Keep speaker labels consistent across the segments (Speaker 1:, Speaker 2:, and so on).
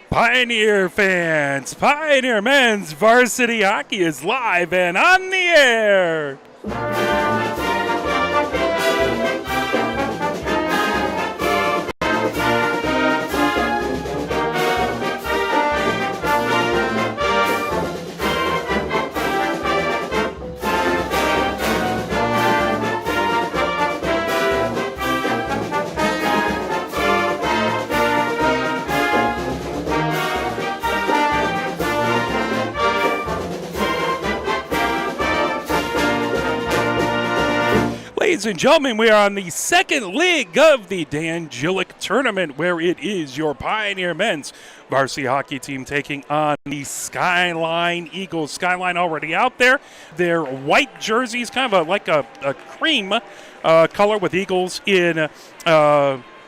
Speaker 1: Pioneer fans, Pioneer men's varsity hockey is live and on the air. Ladies and gentlemen, we are on the second leg of the Dan Jilek tournament, where it is your Pioneer men's varsity hockey team taking on the Skyline Eagles. Skyline already out there. Their white jerseys, kind of like a cream color with Eagles in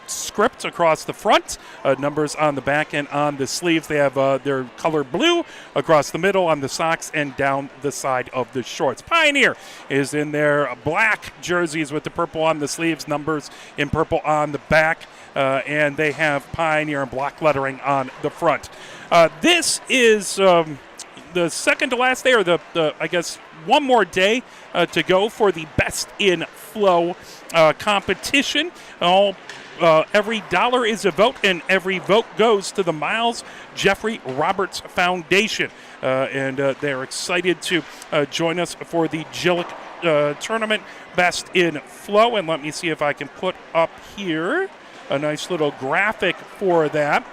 Speaker 1: script across the front, numbers on the back and on the sleeves. They have their color blue across the middle on the socks and down the side of the shorts. Pioneer is in their black jerseys with the purple on the sleeves, numbers in purple on the back, and they have Pioneer and black lettering on the front. This is the second to last day, or the I guess one more day to go for the Best in Flow competition. Every dollar is a vote, and every vote goes to the Miles Jeffrey Roberts Foundation. And they're excited to join us for the Jilek tournament Best in Flow. And let me see if I can put up here a nice little graphic for that.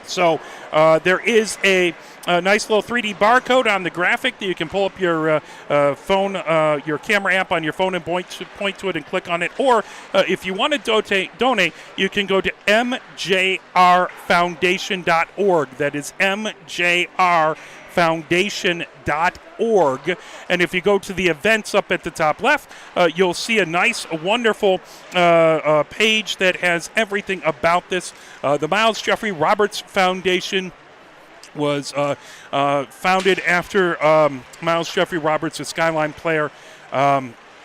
Speaker 1: So there is a nice little 3D barcode on the graphic that you can pull up your phone, your camera app on your phone and point to it and click on it. Or if you want to donate, you can go to mjrfoundation.org. That is mjrfoundation.org. And if you go to the events up at the top left, you'll see a nice, wonderful page that has everything about this. The Miles Jeffrey Roberts Foundation was founded after Miles Jeffrey Roberts, a Skyline player,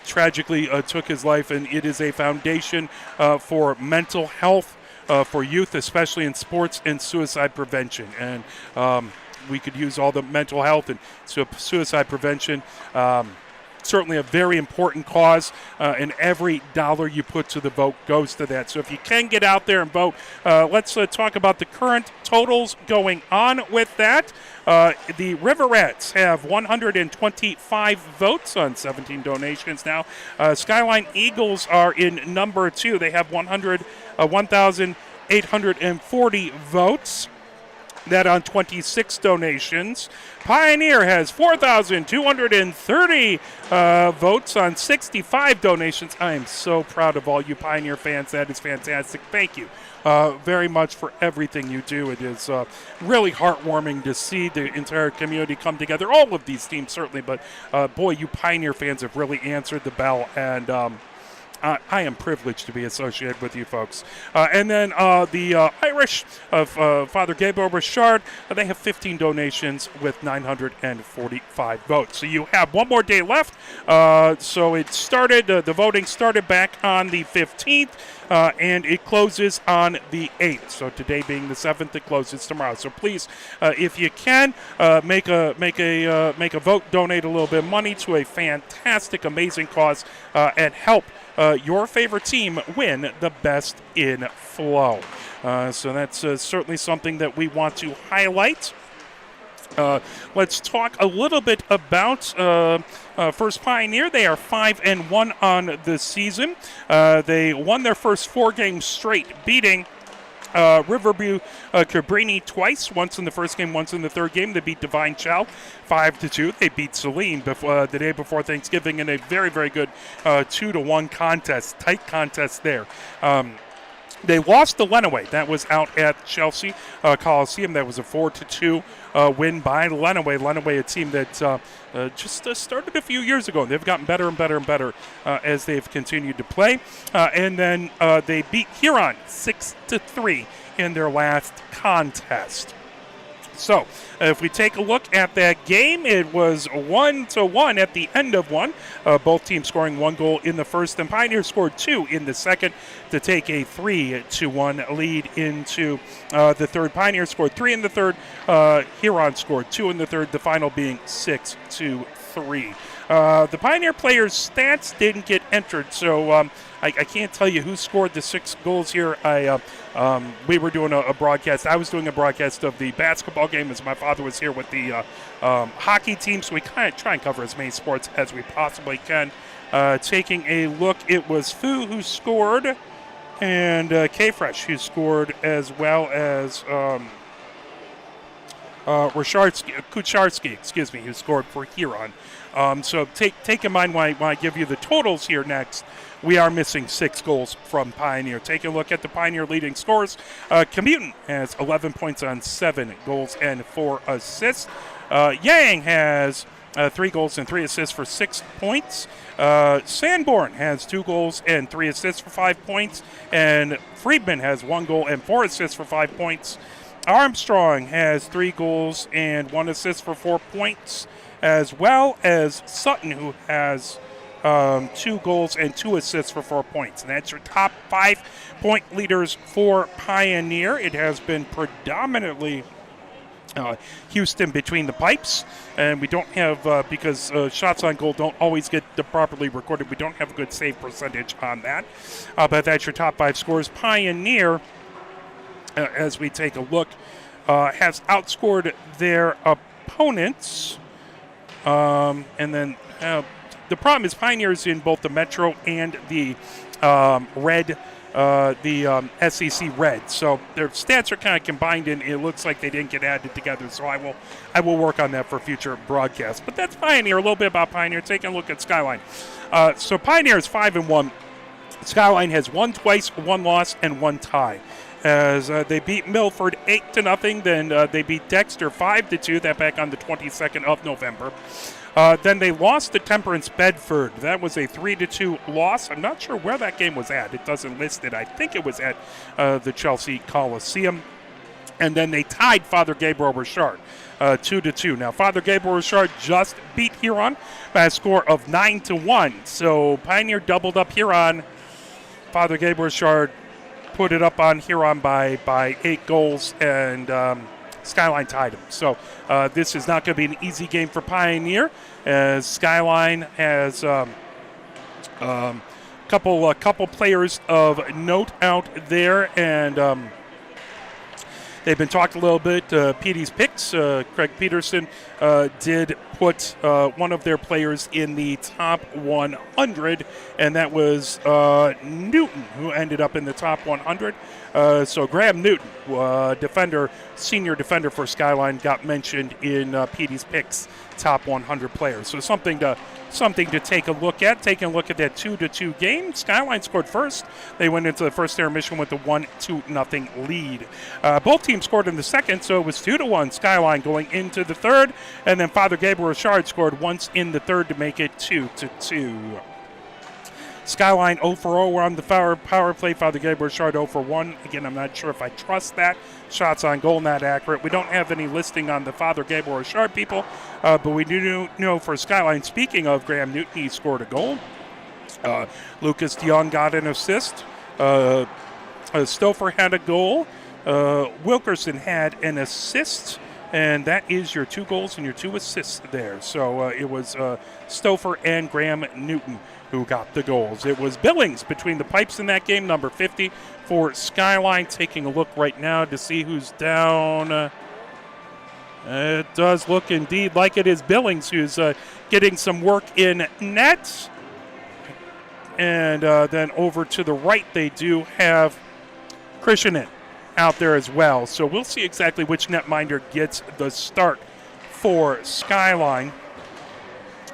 Speaker 1: tragically took his life, and it is a foundation for mental health for youth, especially in sports and suicide prevention. And we could use all the mental health and suicide prevention. Certainly a very important cause, and every dollar you put to the vote goes to that. So if you can get out there and vote, let's talk about the current totals going on with that. The Riverettes have 125 votes on 17 donations now. Skyline Eagles are in number 2. They have 1,840 votes. That on 26 donations. Pioneer has 4,230 votes on 65 donations. I am so proud of all you Pioneer fans. That is fantastic. Thank you very much for everything you do. It is really heartwarming to see the entire community come together. All of these teams, certainly, but boy, you Pioneer fans have really answered the bell, and I am privileged to be associated with you folks. And then the Irish of Father Gabriel Richard, they have 15 donations with 945 votes. So you have one more day left. So it started, the voting started back on the 15th. And it closes on the 8th. So today being the 7th, it closes tomorrow. So please, if you can, make a vote, donate a little bit of money to a fantastic, amazing cause, and help your favorite team win the Best in Flow. So that's certainly something that we want to highlight. Let's talk a little bit about First Pioneer. They are 5-1 on the season. They won their first 4 games straight, beating Riverview Cabrini twice, once in the first game, once in the third game. They beat Divine Chow 5-2. They beat Celine the day before Thanksgiving in a very, very good 2-1 contest, tight contest there. They lost to Lenawee. That was out at Chelsea Coliseum. That was a 4-2 win by Lenawee. Lenawee, a team that just started a few years ago. They've gotten better and better and better as they've continued to play. And then they beat Huron 6-3 in their last contest. So, if we take a look at that game, it was 1-1 at the end of one. Both teams scoring 1 goal in the first, and Pioneers scored 2 in the second to take a 3-1 lead into the third. Pioneers scored 3 in the third. Huron scored 2 in the third, the final being 6-3. The Pioneer players' stats didn't get entered, so I can't tell you who scored the 6 goals here. We were doing a broadcast. I was doing a broadcast of the basketball game as my father was here with the hockey team, so we kind of try and cover as many sports as we possibly can. Taking a look, it was Fu who scored, and K-Fresh who scored, as well as Kucharski, who scored for Huron. So take in mind when I give you the totals here next, we are missing 6 goals from Pioneer. Taking a look at the Pioneer leading scores, Commuton has 11 points on 7 goals and 4 assists. Yang has 3 goals and 3 assists for 6 points. Sanborn has 2 goals and 3 assists for 5 points. And Friedman has 1 goal and 4 assists for 5 points. Armstrong has 3 goals and 1 assist for 4 points, as well as Sutton, who has 2 goals and 2 assists for 4 points. And that's your top 5 point leaders for Pioneer. It has been predominantly Houston between the pipes, and we don't have, because shots on goal don't always get properly recorded, we don't have a good save percentage on that. But that's your top 5 scores. Pioneer, as we take a look, has outscored their opponents. And then the problem is Pioneers in both the Metro and the Red, SEC Red. So their stats are kind of combined, and it looks like they didn't get added together. So I will work on that for future broadcasts. But that's Pioneer. A little bit about Pioneer. Taking a look at Skyline. So Pioneer is 5-1. Skyline has won twice, 1 loss, and 1 tie. As they beat Milford 8-0, then they beat Dexter 5-2. That back on the 22nd of November. Then they lost to Temperance Bedford. That was a 3-2 loss. I'm not sure where that game was at. It doesn't list it. I think it was at the Chelsea Coliseum. And then they tied Father Gabriel Richard 2-2. Now, Father Gabriel Richard just beat Huron by a score of 9-1. So Pioneer doubled up Huron. Father Gabriel Richard put it up on Huron by 8 goals, and Skyline tied him. So this is not going to be an easy game for Pioneer, as Skyline has couple players of note out there, and they've been talked a little bit. PD's picks, Craig Peterson did put one of their players in the top 100, and that was Newton, who ended up in the top 100. So Graham Newton, senior defender for Skyline, got mentioned in PD's picks top 100 players. So something to take a look at. Taking a look at that 2-2 game. Skyline scored first. They went into the first intermission with a 1-0 lead. Both teams scored in the second, so it was 2-1 Skyline going into the third, and then Father Gabriel Richard scored once in the third to make it 2-2. Skyline 0-0 on the power play. Father Gabriel Richard 0-1. Again, I'm not sure if I trust that. Shots on goal not accurate. We don't have any listing on the Father Gabriel Richard people, but we do know for Skyline, speaking of Graham Newton, he scored a goal. Lucas DeYoung got an assist. Stouffer had a goal. Wilkerson had an assist. And that is your 2 goals and your 2 assists there. So it was Stouffer and Graham Newton who got the goals. It was Billings between the pipes in that game, number 50 for Skyline. Taking a look right now to see who's down. It does look indeed like it is Billings who's getting some work in net. And then over to the right, they do have Krishanen out there as well. So we'll see exactly which netminder gets the start for Skyline.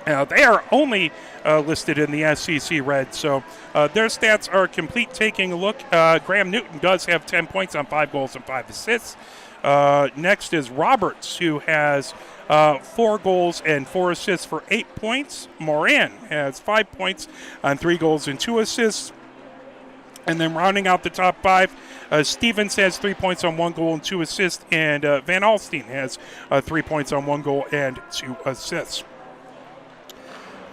Speaker 1: They are only listed in the SEC Red, so their stats are complete. Taking a look, Graham Newton does have 10 points on 5 goals and 5 assists. Next is Roberts, who has 4 goals and 4 assists for 8 points. Moran has 5 points on 3 goals and 2 assists. And then rounding out the top 5, Stevens has 3 points on 1 goal and 2 assists, and Van Alstine has 3 points on 1 goal and 2 assists.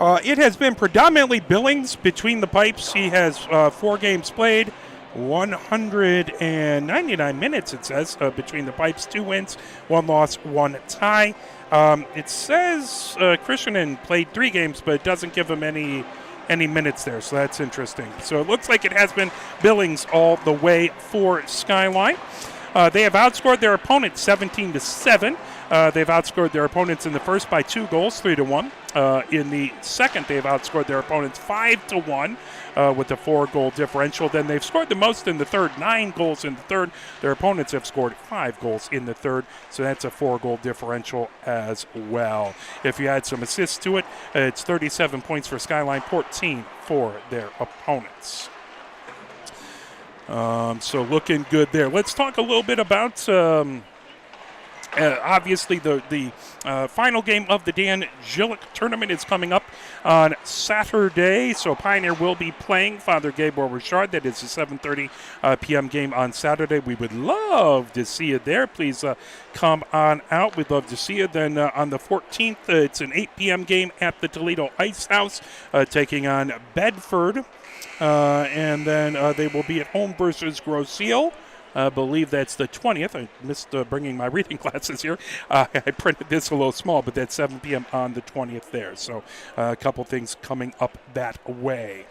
Speaker 1: It has been predominantly Billings between the pipes. He has 4 games played, 199 minutes, it says, between the pipes. 2 wins, 1 loss, 1 tie. It says Christianen played 3 games, but it doesn't give him any minutes there, so that's interesting. So it looks like it has been Billings all the way for Skyline. They have outscored their opponents 17-7. They've outscored their opponents in the first by 2 goals, 3-1. In the second, they've outscored their opponents 5-1 with a 4-goal differential. Then they've scored the most in the third, 9 goals in the third. Their opponents have scored 5 goals in the third, so that's a 4-goal differential as well. If you add some assists to it, it's 37 points for Skyline, 14 for their opponents. So looking good there. Let's talk a little bit about obviously the final game of the Dan Jilek tournament is coming up on Saturday. So Pioneer will be playing Father Gabor Richard. That is a 7:30 p.m. game on Saturday. We would love to see you there. Please come on out. We'd love to see you. Then on the 14th, it's an 8 p.m. game at the Toledo Ice House taking on Bedford. And then they will be at home versus Groseal. I believe that's the 20th. I missed bringing my reading glasses here. I printed this a little small, but that's 7 p.m. on the 20th there. So a couple things coming up that way.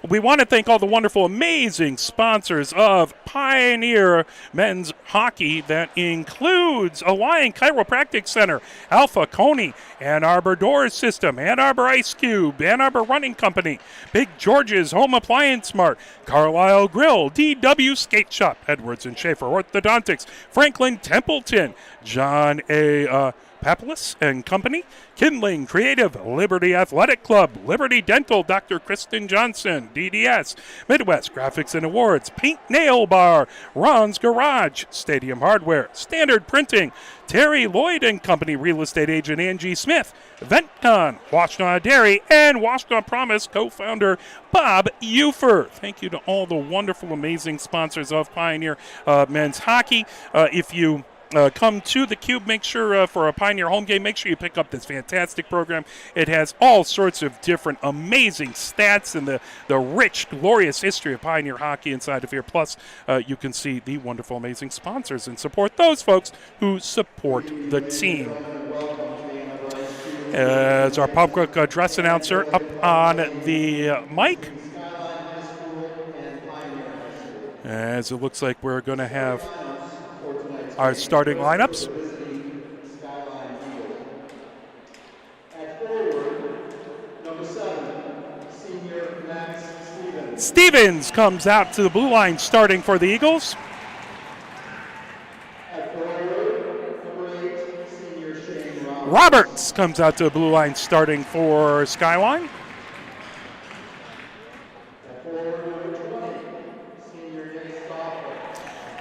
Speaker 1: We want to thank all the wonderful, amazing sponsors of Pioneer Men's Hockey. That includes Alliant Chiropractic Center, Alpha Coney, Ann Arbor Door System, Ann Arbor Ice Cube, Ann Arbor Running Company, Big George's Home Appliance Mart, Carlisle Grill, DW Skate Shop, Edwards and Schaefer Orthodontics, Franklin Templeton, John A. Papalis and Company, Kindling Creative, Liberty Athletic Club, Liberty Dental, Dr. Kristen Johnson, DDS, Midwest Graphics and Awards, Paint Nail Bar, Ron's Garage, Stadium Hardware, Standard Printing, Terry Lloyd and Company Real Estate Agent Angie Smith, VentCon, Washtenaw Dairy, and Washtenaw Promise co-founder Bob Ufer. Thank you to all the wonderful, amazing sponsors of Pioneer Men's Hockey. If you come to the Cube, make sure for a Pioneer home game, make sure you pick up this fantastic program. It has all sorts of different amazing stats and the rich, glorious history of Pioneer hockey inside of here. Plus, you can see the wonderful, amazing sponsors and support those folks who support the team. As our public address announcer up on the mic, as it looks like we're going to have our starting lineups.
Speaker 2: At forward, number 7, senior Max Stevens.
Speaker 1: Stevens comes out to the blue line starting for the Eagles.
Speaker 2: At forward, number 8, senior Shane
Speaker 1: Roberts comes out to the blue line starting for Skyline.
Speaker 2: At forward, number 20, senior Jay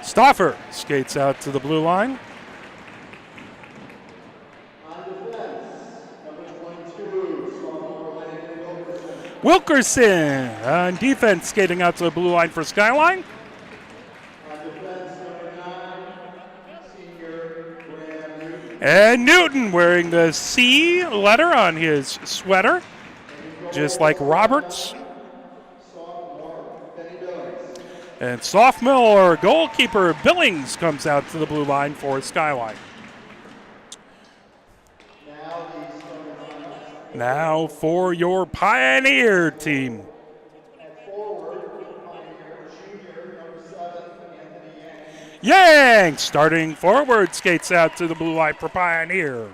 Speaker 1: Stauffer skates out to the blue line.
Speaker 2: On defense, number 22, sophomore Landon Wilkerson.
Speaker 1: Wilkerson on defense skating out to the blue line for Skyline.
Speaker 2: On defense, number 9, senior Graham Newton.
Speaker 1: And Newton wearing the C letter on his sweater, just like Roberts.
Speaker 2: Sophomore Benny Billings.
Speaker 1: And sophomore goalkeeper Billings comes out to the blue line for Skyline.
Speaker 2: Now the starting lineups.
Speaker 1: Now for your Pioneer team.
Speaker 2: At forward, Pioneer junior, number 7, Anthony Yang.
Speaker 1: Yang, starting forward, skates out to the blue line for Pioneer.
Speaker 2: At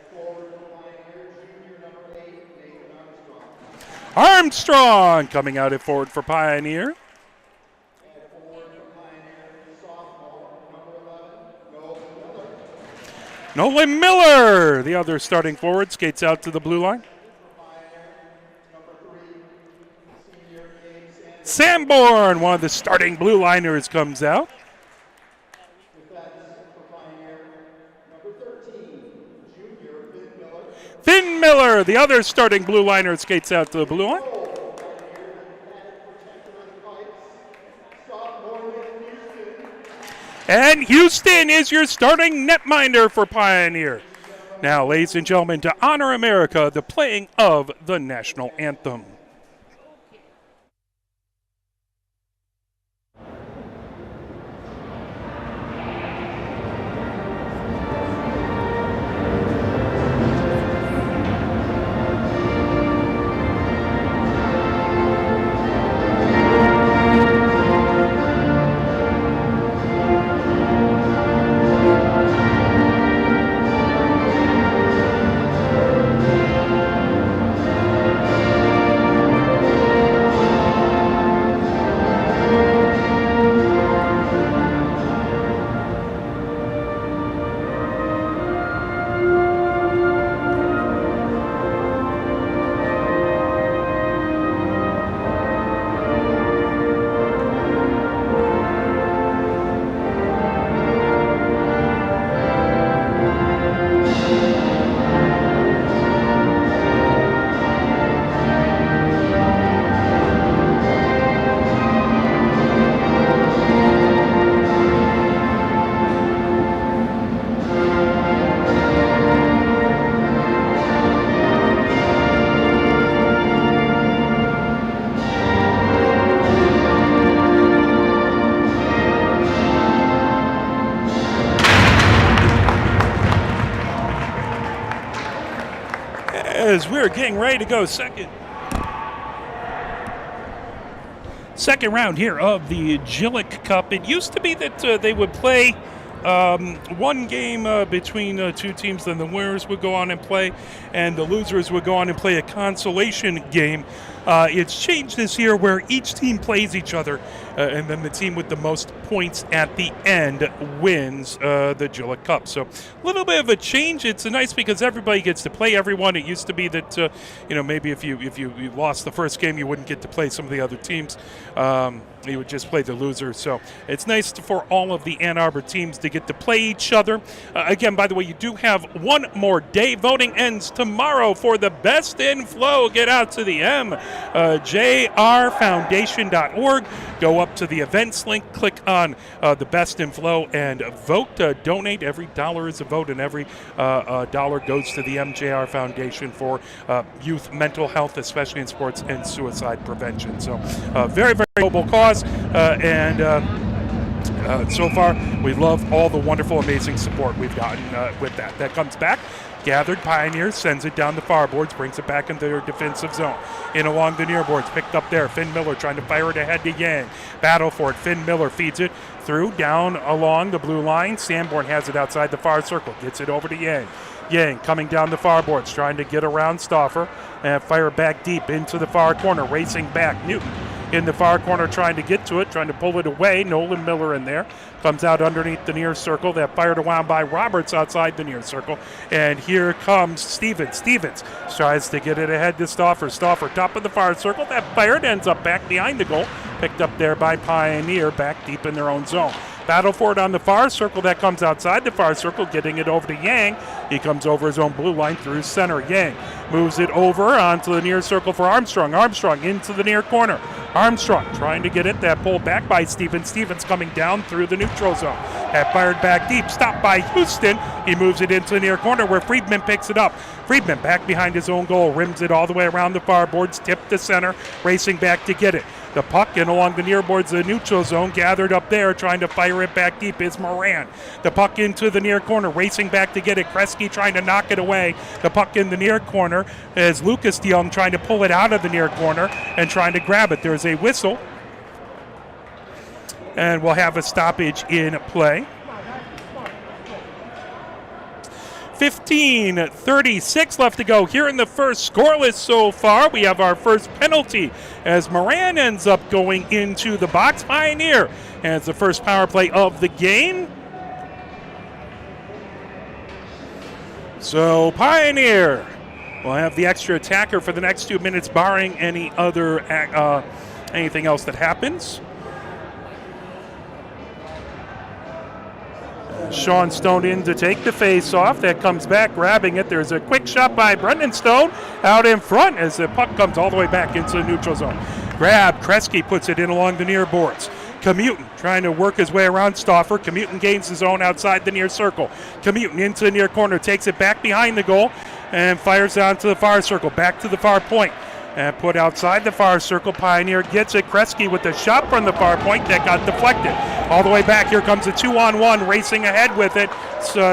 Speaker 2: forward for Pioneer, junior, number 8, Nathan Armstrong.
Speaker 1: Armstrong coming out at forward for Pioneer.
Speaker 2: At forward for Pioneer, sophomore, number 11,
Speaker 1: Nolan
Speaker 2: Nolan Miller.
Speaker 1: Miller, the other starting forward, skates out to the blue line.
Speaker 2: Pioneer, number 3, senior Gabe Sanders.
Speaker 1: Sanborn, one of the starting blue liners, comes out.
Speaker 2: Defense for Pioneer, number 13, junior Finn Miller.
Speaker 1: Finn Miller, the other starting blue liner, skates out to the blue line.
Speaker 2: Pioneer, the added protector of the pipes, sophomore
Speaker 1: And Houston is your starting netminder for Pioneer. Now, ladies and gentlemen, to honor America, the playing of the national anthem. As we're getting ready to go second round here of the Jilek Cup. It used to be that they would play one game between two teams, then the winners would go on and play, and the losers would go on and play a consolation game. It's changed this year where each team plays each other, and then the team with the most points at the end wins the Jilek Cup. So a little bit of a change. It's nice because everybody gets to play everyone. It used to be that maybe if you lost the first game, you wouldn't get to play some of the other teams. You would just play the loser. So it's nice for all of the Ann Arbor teams to get to play each other. Again, by the way, you do have one more day. Voting ends tomorrow for the best in flow. Get out to the jrfoundation.org. Go up to the events link, click on the best in flow, and vote. Donate. Every dollar is a vote, and every dollar goes to the MJR Foundation for youth mental health, especially in sports and suicide prevention. So very, very noble cause, and so far we love all the wonderful, amazing support we've gotten with that. That comes back. Gathered Pioneers sends it down the far boards, brings it back into their defensive zone. In along the near boards, picked up there. Finn Miller trying to fire it ahead to Yang. Battle for it. Finn Miller feeds it through, down along the blue line. Sanborn has it outside the far circle, gets it over to Yang. Yang coming down the far boards, trying to get around Stauffer and fire back deep into the far corner, racing back. Newton in the far corner trying to get to it, trying to pull it away. Nolan Miller in there. Comes out underneath the near circle. That fired around by Roberts outside the near circle. And here comes Stevens. Stevens tries to get it ahead to Stauffer. Stauffer top of the far circle. That fired ends up back behind the goal. Picked up there by Pioneer, back deep in their own zone. Battle for it on the far circle. That comes outside the far circle, getting it over to Yang. He comes over his own blue line through center. Yang moves it over onto the near circle for Armstrong. Armstrong into the near corner. Armstrong trying to get it. That pulled back by Stevens. Stevens coming down through the neutral zone. That fired back deep. Stopped by Houston. He moves it into the near corner where Friedman picks it up. Friedman back behind his own goal. Rims it all the way around the far boards. Tipped to center. Racing back to get it. The puck in along the near boards of the neutral zone, gathered up there, trying to fire it back deep is Moran. The puck into the near corner, racing back to get it. Kresge trying to knock it away. The puck in the near corner is Lucas DeYoung trying to pull it out of the near corner and trying to grab it. There's a whistle, and we'll have a stoppage in play. 15:36 left to go here in the first. Scoreless so far. We have our first penalty as Moran ends up going into the box. Pioneer has the first power play of the game. So Pioneer will have the extra attacker for the next 2 minutes, barring any other anything else that happens. Sean Stone in to take the face-off. That comes back, grabbing it. There's a quick shot by Brendan Stone out in front as the puck comes all the way back into the neutral zone. Grab, Kresge puts it in along the near boards. Commutin trying to work his way around Stauffer. Commutin gains his own outside the near circle. Commutin into the near corner, takes it back behind the goal and fires down to the far circle, back to the far point. And put outside the far circle. Pioneer gets it. Kresge with the shot from the far point that got deflected. All the way back. Here comes a 2-on-1 racing ahead with it.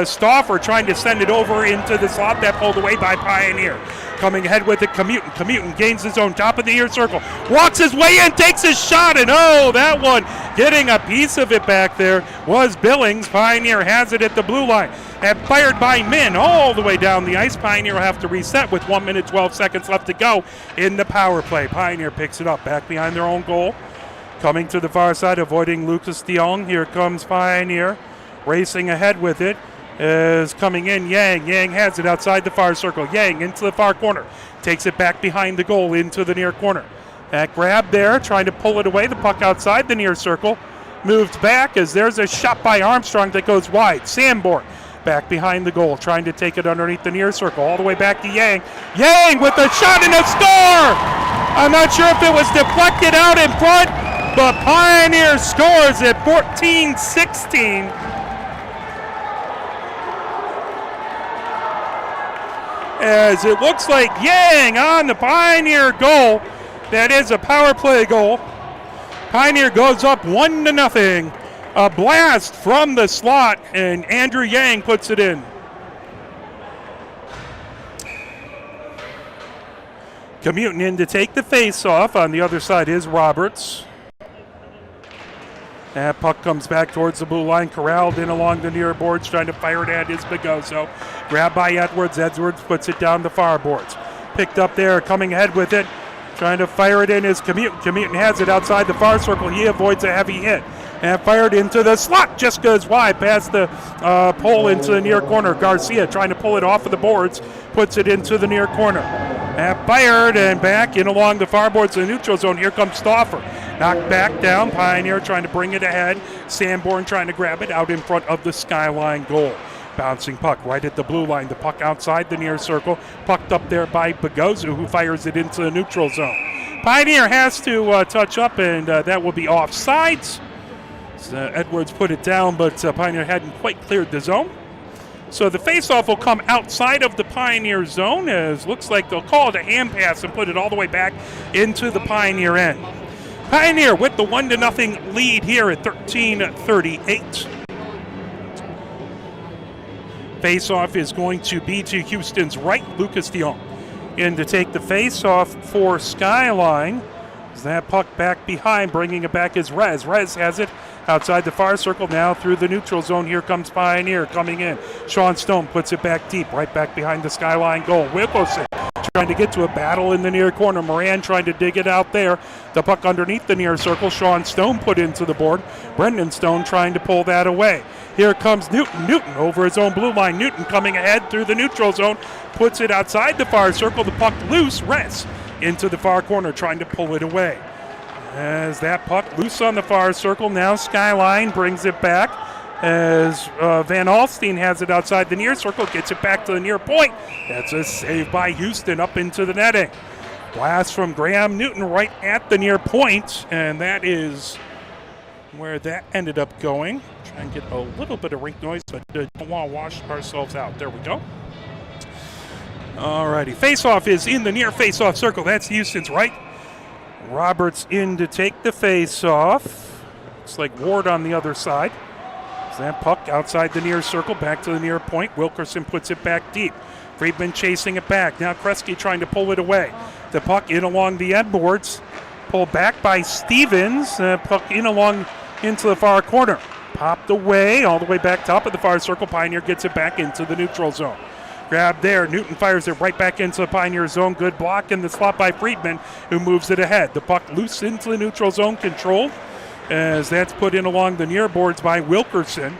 Speaker 1: Stauffer trying to send it over into the slot that pulled away by Pioneer. Coming ahead with it, Commutin. Commutin gains his own top of the near circle. Walks his way in, takes his shot, and oh, that one getting a piece of it back there was Billings. Pioneer has it at the blue line. And fired by Min all the way down the ice. Pioneer will have to reset with 1 minute, 12 seconds left to go in the power play. Pioneer picks it up back behind their own goal. Coming to the far side, avoiding Lucas de Jong. Here comes Pioneer. Racing ahead with it is coming in Yang. Yang has it outside the far circle. Yang into the far corner. Takes it back behind the goal into the near corner. That grab there, trying to pull it away. The puck outside the near circle. Moved back as there's a shot by Armstrong that goes wide. Sanborn back behind the goal, trying to take it underneath the near circle. All the way back to Yang. Yang with a shot and a score! I'm not sure if it was deflected out in front, but Pioneer scores at 14-16. As it looks like Yang on the Pioneer goal. That is a power play goal. Pioneer goes up 1-0. A blast from the slot, and Andrew Yang puts it in. Commutin in to take the face-off. On the other side is Roberts. That puck comes back towards the blue line, corralled in along the near boards, trying to fire it at is Bagoso. Grabbed by Edwards. Edwards puts it down the far boards. Picked up there, coming ahead with it. Trying to fire it in is Commutin. Commutin has it outside the far circle. He avoids a heavy hit. And fired into the slot. Just goes wide past the pole into the near corner. Garcia trying to pull it off of the boards. Puts it into the near corner. And fired and back in along the far boards of the neutral zone. Here comes Stauffer. Knocked back down. Pioneer trying to bring it ahead. Sanborn trying to grab it out in front of the Skyline goal. Bouncing puck right at the blue line. The puck outside the near circle. Pucked up there by Bagozu, who fires it into the neutral zone. Pioneer has to touch up, and that will be offsides. Edwards put it down, but Pioneer hadn't quite cleared the zone. So the faceoff will come outside of the Pioneer zone, as looks like they'll call it a hand pass and put it all the way back into the Pioneer end. Pioneer with the 1-0 lead here at 13:38. Faceoff is going to be to Houston's right. Lucas de Jong in to take the faceoff for Skyline. That puck back behind, bringing it back is Rez. Rez has it outside the far circle, now through the neutral zone. Here comes Pioneer coming in. Sean Stone puts it back deep, right back behind the Skyline goal. Wilkerson trying to get to a battle in the near corner. Moran trying to dig it out there. The puck underneath the near circle. Sean Stone put into the board. Brendan Stone trying to pull that away. Here comes Newton. Newton over his own blue line. Newton coming ahead through the neutral zone. Puts it outside the far circle. The puck loose. Rez into the far corner, trying to pull it away. As that puck loose on the far circle, now Skyline brings it back as Van Alstine has it outside the near circle, gets it back to the near point. That's a save by Houston up into the netting. Blast from Graham Newton right at the near point, and that is where that ended up going. Try and get a little bit of rink noise, but don't want to wash ourselves out. There we go. Alrighty, face-off is in the near face-off circle. That's Houston's right. Roberts in to take the face-off. Looks like Ward on the other side. That puck outside the near circle, back to the near point. Wilkerson puts it back deep. Friedman chasing it back. Now Kresge trying to pull it away. The puck in along the end boards. Pulled back by Stevens. Puck in along into the far corner. Popped away all the way back top of the far circle. Pioneer gets it back into the neutral zone. Grab there. Newton fires it right back into the Pioneer zone. Good block in the slot by Friedman, who moves it ahead. The puck loose into the neutral zone, controlled, as that's put in along the near boards by Wilkerson.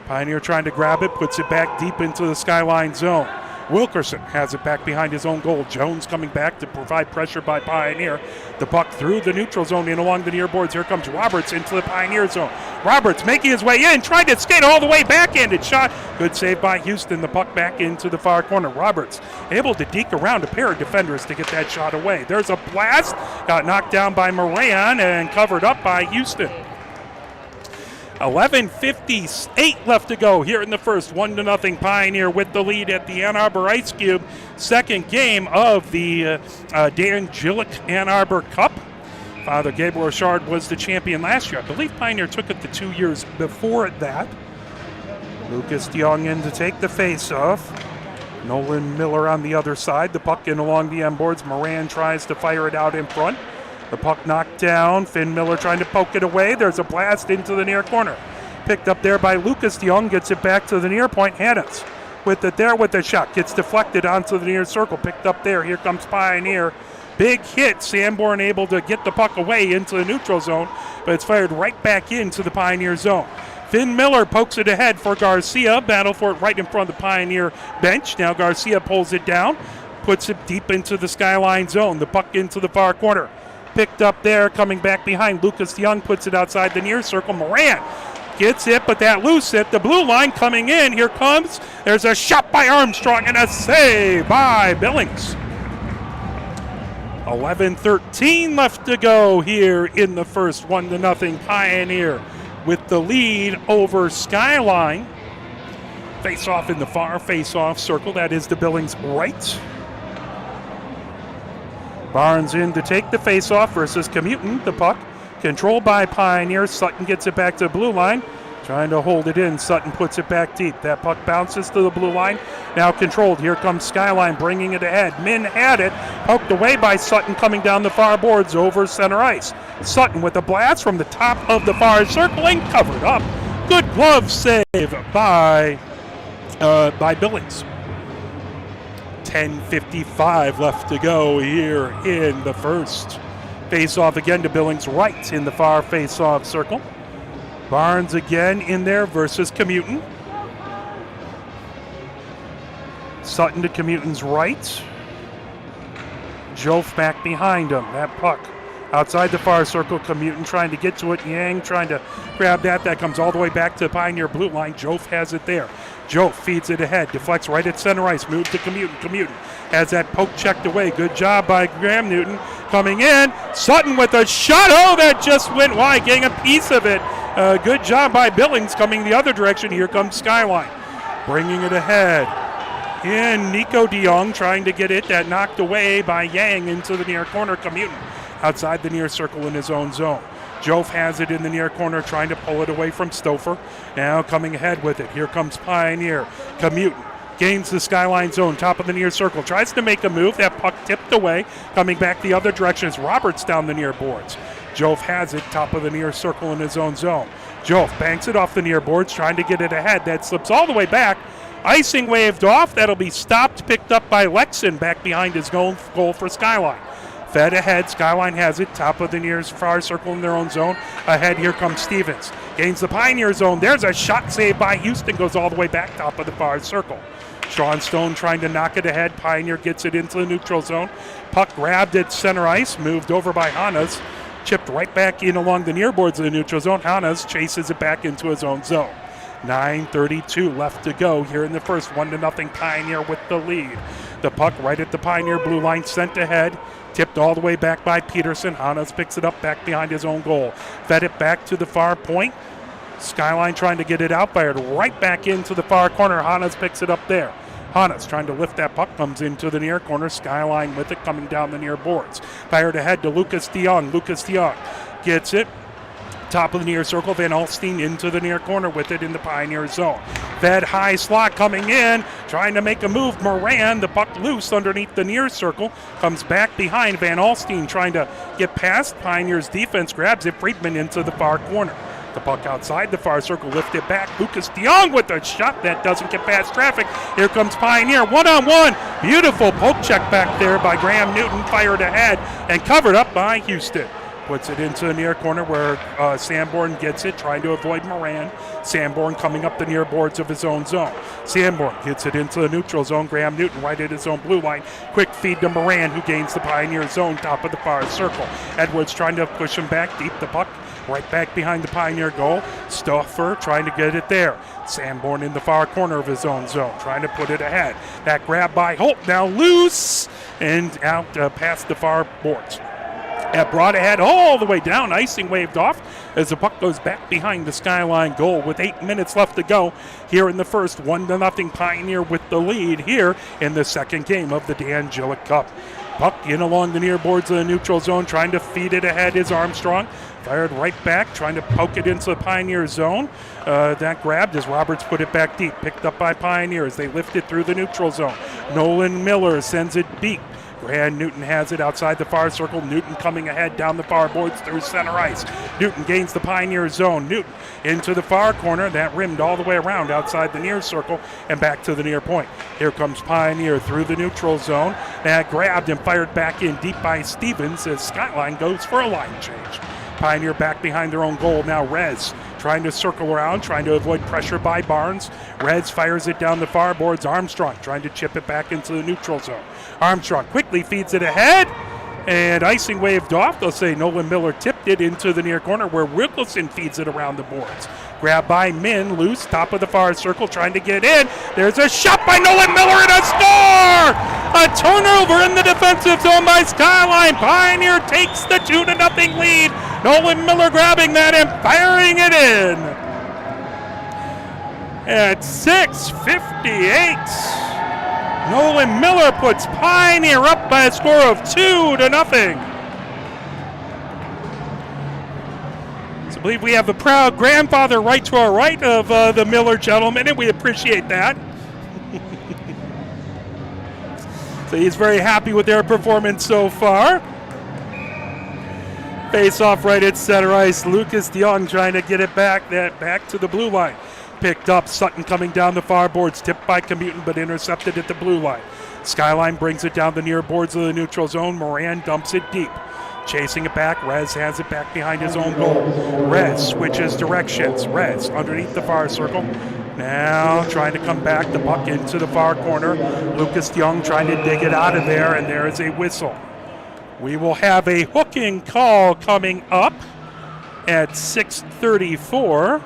Speaker 1: Pioneer trying to grab it, puts it back deep into the Skyline zone. Wilkerson has it back behind his own goal. Jones coming back to provide pressure by Pioneer. The puck through the neutral zone in along the near boards. Here comes Roberts into the Pioneer zone. Roberts making his way in, trying to skate all the way backhanded shot. Good save by Houston. The puck back into the far corner. Roberts able to deke around a pair of defenders to get that shot away. There's a blast. Got knocked down by Moran and covered up by Houston. 11:58 left to go here in the first. 1-0 Pioneer with the lead at the Ann Arbor Ice Cube. Second game of the Dan Jilek Ann Arbor Cup. Father Gabriel Richard was the champion last year. I believe Pioneer took it the 2 years before that. Lucas DeYoung in to take the face-off. Nolan Miller on the other side. The puck in along the end boards. Moran tries to fire it out in front. The puck knocked down. Finn Miller trying to poke it away. There's a blast into the near corner. Picked up there by Lucas DeYoung. Gets it back to the near point. Hannes with it there with the shot. Gets deflected onto the near circle. Picked up there. Here comes Pioneer. Big hit. Sanborn able to get the puck away into the neutral zone, but it's fired right back into the Pioneer zone. Finn Miller pokes it ahead for Garcia. Battle for it right in front of the Pioneer bench. Now Garcia pulls it down. Puts it deep into the Skyline zone. The puck into the far corner. Picked up there, coming back behind. Lucas DeYoung puts it outside the near circle. Moran gets it, but that loose hit. The blue line coming in. Here comes. There's a shot by Armstrong and a save by Billings. 11:13 left to go here in the first. 1-0 Pioneer with the lead over Skyline. Face off in the far face-off circle. That is the Billings right. Barnes in to take the face-off versus Commutin. The puck controlled by Pioneer. Sutton gets it back to the blue line. Trying to hold it in. Sutton puts it back deep. That puck bounces to the blue line. Now controlled. Here comes Skyline bringing it ahead. Min had it. Poked away by Sutton coming down the far boards over center ice. Sutton with a blast from the top of the far circling. Covered up. Good glove save by Billings. 10:55 left to go here in the first. Face-off again to Billings right in the far face-off circle. Barnes again in there versus Commutin. Sutton to Commutin's right. Jof back behind him. That puck outside the far circle. Commutin trying to get to it. Yang trying to grab that. That comes all the way back to the Pioneer blue line. Jof has it there. Joe feeds it ahead, deflects right at center ice, moves to Commutin. Commutin has that poke checked away. Good job by Graham Newton coming in. Sutton with a shot. Oh, that just went wide, getting a piece of it. Good job by Billings coming the other direction. Here comes Skyline, bringing it ahead. In Nico DeYoung trying to get it. That knocked away by Yang into the near corner. Commutin outside the near circle in his own zone. Jove has it in the near corner, trying to pull it away from Stouffer. Now coming ahead with it. Here comes Pioneer. Commutin gains the Skyline zone, top of the near circle. Tries to make a move. That puck tipped away. Coming back the other direction is Roberts down the near boards. Jove has it, top of the near circle in his own zone. Jove banks it off the near boards, trying to get it ahead. That slips all the way back. Icing waved off. That'll be stopped, picked up by Lexon back behind his goal for Skyline. Fed ahead. Skyline has it. Top of the near far circle in their own zone. Ahead, here comes Stevens. Gains the Pioneer zone. There's a shot saved by Houston. Goes all the way back top of the far circle. Sean Stone trying to knock it ahead. Pioneer gets it into the neutral zone. Puck grabbed at center ice. Moved over by Hannes. Chipped right back in along the near boards of the neutral zone. Hannes chases it back into his own zone. 9:32 left to go here in the first. 1-0 Pioneer with the lead. The puck right at the Pioneer blue line, sent ahead. Tipped all the way back by Peterson. Hannes picks it up back behind his own goal. Fed it back to the far point. Skyline trying to get it out. Fired right back into the far corner. Hannes picks it up there. Hannes trying to lift that puck. Comes into the near corner. Skyline with it coming down the near boards. Fired ahead to Lucas DeYoung. Lucas DeYoung gets it. Top of the near circle. Van Alstine into the near corner with it in the Pioneer zone. Fed high slot coming in. Trying to make a move. Moran, the puck loose underneath the near circle. Comes back behind Van Alstine trying to get past Pioneer's defense. Grabs it. Friedman into the far corner. The puck outside the far circle. Lifted back. Lucas DeYoung with a shot that doesn't get past traffic. Here comes Pioneer. One-on-one. Beautiful poke check back there by Graham Newton. Fired ahead and covered up by Houston. Puts it into the near corner where Sanborn gets it, trying to avoid Moran. Sanborn coming up the near boards of his own zone. Sanborn gets it into the neutral zone. Graham Newton right at his own blue line. Quick feed to Moran, who gains the Pioneer zone, top of the far circle. Edwards trying to push him back deep. The puck right back behind the Pioneer goal. Stouffer trying to get it there. Sanborn in the far corner of his own zone, trying to put it ahead. That grab by Holt, now loose and out past the far boards. At brought ahead all the way down, icing waved off as the puck goes back behind the Skyline goal with 8 minutes left to go here in the first. 1-0 Pioneer with the lead here in the second game of the Dan Jilek Cup. Puck in along the near boards of the neutral zone, trying to feed it ahead is Armstrong. Fired right back, trying to poke it into the Pioneer zone. That grabbed as Roberts put it back deep. Picked up by Pioneer as they lift it through the neutral zone. Nolan Miller sends it deep. Grant Newton has it outside the far circle. Newton coming ahead down the far boards through center ice. Newton gains the Pioneer zone. Newton into the far corner. That rimmed all the way around outside the near circle and back to the near point. Here comes Pioneer through the neutral zone. That grabbed and fired back in deep by Stevens as Skyline goes for a line change. Pioneer back behind their own goal. Now Rez trying to circle around, trying to avoid pressure by Barnes. Rez fires it down the far boards. Armstrong trying to chip it back into the neutral zone. Armstrong quickly feeds it ahead, and icing waved off. They'll say Nolan Miller tipped it into the near corner where Wilkelson feeds it around the boards. Grabbed by Min, loose, top of the far circle, trying to get in. There's a shot by Nolan Miller and a score! A turnover in the defensive zone by Skyline. Pioneer takes the 2-0 lead. Nolan Miller grabbing that and firing it in. At 6:58, Nolan Miller puts Pioneer up by a score of 2-0. I believe we have a proud grandfather right to our right of the Miller gentleman, and we appreciate that. So he's very happy with their performance so far. Face off right at center ice. Lucas DeYoung trying to get it back to the blue line. Picked up, Sutton coming down the far boards, tipped by Commuton but intercepted at the blue line. Skyline brings it down the near boards of the neutral zone. Moran dumps it deep. Chasing it back, Rez has it back behind his own goal. Rez switches directions. Rez underneath the far circle. Now trying to come back, the puck into the far corner. Lucas Young trying to dig it out of there, and there is a whistle. We will have a hooking call coming up at 6:34.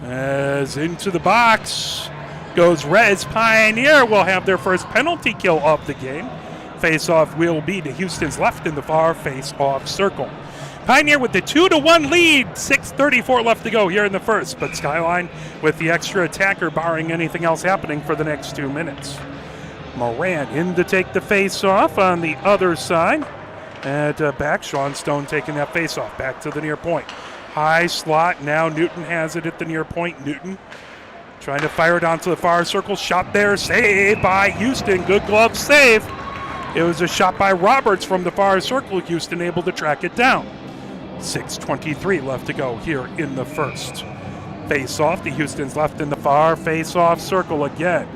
Speaker 1: As into the box goes Rez. Pioneer will have their first penalty kill of the game. Face-off will be to Houston's left in the far face-off circle. Pioneer with the 2-1 lead, 6:34 left to go here in the first, but Skyline with the extra attacker barring anything else happening for the next 2 minutes. Moran in to take the face-off on the other side. At back, Sean Stone taking that face-off back to the near point. High slot, now Newton has it at the near point. Newton trying to fire it onto the far circle. Shot there, saved by Houston. Good glove save. It was a shot by Roberts from the far circle. Houston able to track it down. 6:23 left to go here in the first. Face off to Houston's left in the far face-off circle again.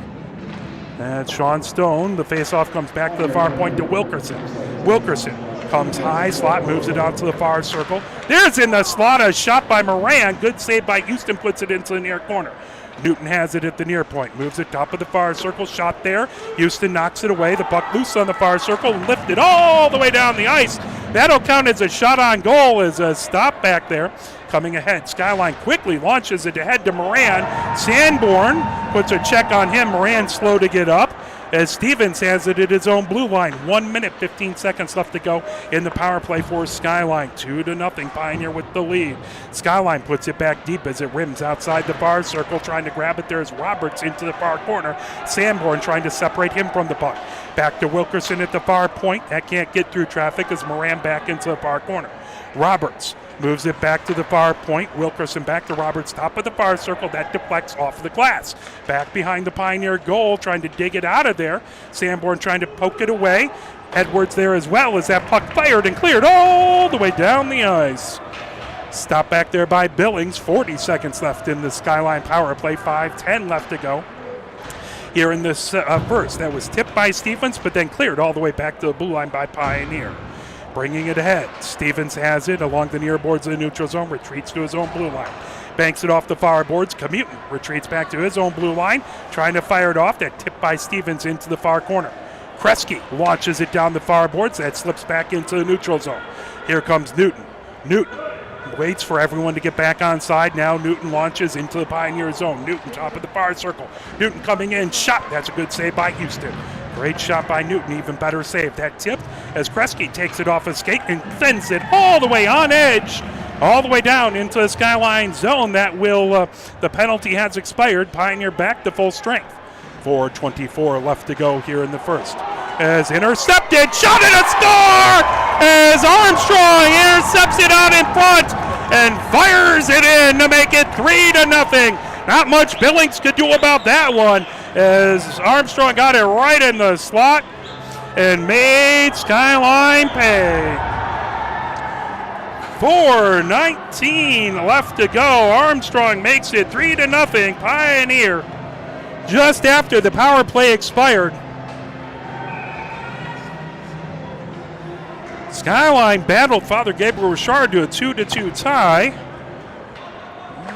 Speaker 1: And Sean Stone, the face-off comes back to the far point to Wilkerson. Wilkerson comes high, slot, moves it out to the far circle. There's in the slot a shot by Moran. Good save by Houston, puts it into the near corner. Newton has it at the near point, moves it top of the far circle, shot there. Houston knocks it away, the puck loose on the far circle, lifted all the way down the ice. That'll count as a shot on goal, as a stop back there. Coming ahead, Skyline quickly launches it ahead to Moran. Sanborn puts a check on him. Moran slow to get up as Stevens has it at his own blue line. 1 minute, 15 seconds left to go in the power play for Skyline. 2-0, Pioneer with the lead. Skyline puts it back deep as it rims outside the far circle. Trying to grab it there is Roberts into the far corner. Sanborn trying to separate him from the puck. Back to Wilkerson at the far point. That can't get through traffic as Moran back into the far corner. Roberts moves it back to the far point. Wilkerson back to Roberts, top of the far circle. That deflects off the glass. Back behind the Pioneer goal, trying to dig it out of there. Sanborn trying to poke it away. Edwards there as well as that puck fired and cleared all the way down the ice. Stop back there by Billings. 40 seconds left in the Skyline power play. 5:10 left to go here in this first. That was tipped by Stevens, but then cleared all the way back to the blue line by Pioneer. Bringing it ahead. Stevens has it along the near boards of the neutral zone, retreats to his own blue line. Banks it off the far boards. Commuton retreats back to his own blue line, trying to fire it off. That tipped by Stevens into the far corner. Kresge launches it down the far boards. That slips back into the neutral zone. Here comes Newton. Newton Waits for everyone to get back on side. Now Newton launches into the Pioneer zone. Newton top of the far circle. Newton coming in, shot. That's a good save by Houston. Great shot by Newton, even better save. That tipped as Kresge takes it off his skate and sends it all the way on edge, all the way down into the Skyline zone. That will, the penalty has expired. Pioneer back to full strength. 4:24 left to go here in the first. As intercepted, shot and a score! As Armstrong intercepts it out in front and fires it in to make it 3-0. Not much Billings could do about that one, as Armstrong got it right in the slot and made Skyline pay. 4:19 left to go. Armstrong makes it 3-0. Pioneer just after the power play expired. Skyline battled Father Gabriel Richard to a 2-2 tie.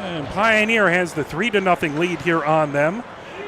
Speaker 1: And Pioneer has the 3-0 lead here on them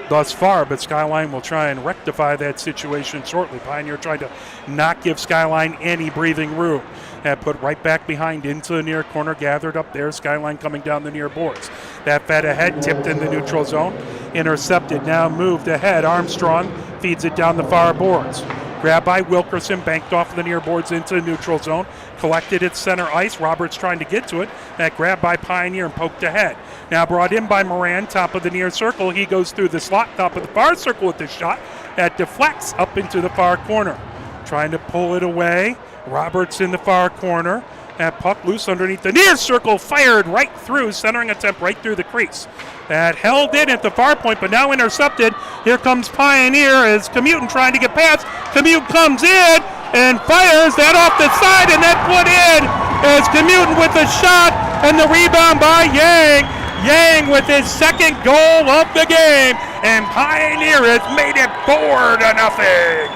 Speaker 1: thus far, but Skyline will try and rectify that situation shortly. Pioneer tried to not give Skyline any breathing room. That put right back behind into the near corner, gathered up there. Skyline coming down the near boards. That fed ahead, tipped in the neutral zone. Intercepted, now moved ahead. Armstrong feeds it down the far boards. Grabbed by Wilkerson, banked off the near boards into the neutral zone. Collected at center ice. Roberts trying to get to it. That grab by Pioneer and poked ahead. Now brought in by Moran, top of the near circle. He goes through the slot, top of the far circle with the shot. That deflects up into the far corner. Trying to pull it away. Roberts in the far corner. That puck loose underneath the near circle, fired right through, centering attempt right through the crease. That held in at the far point, but now intercepted. Here comes Pioneer as Commutin trying to get past. Commute comes in and fires that off the side, and that put in as Commutin with the shot and the rebound by Yang. Yang with his second goal of the game, and Pioneer has made it 4-0.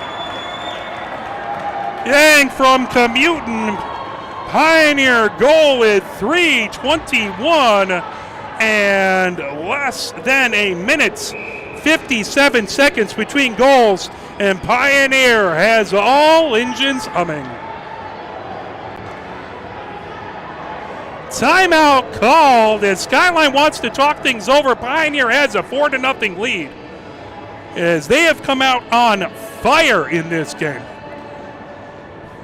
Speaker 1: Yang from Commutin. Pioneer goal is 3:21 and less than a minute, 57 seconds between goals, and Pioneer has all engines humming. Timeout called as Skyline wants to talk things over. Pioneer has a 4-0 lead as they have come out on fire in this game.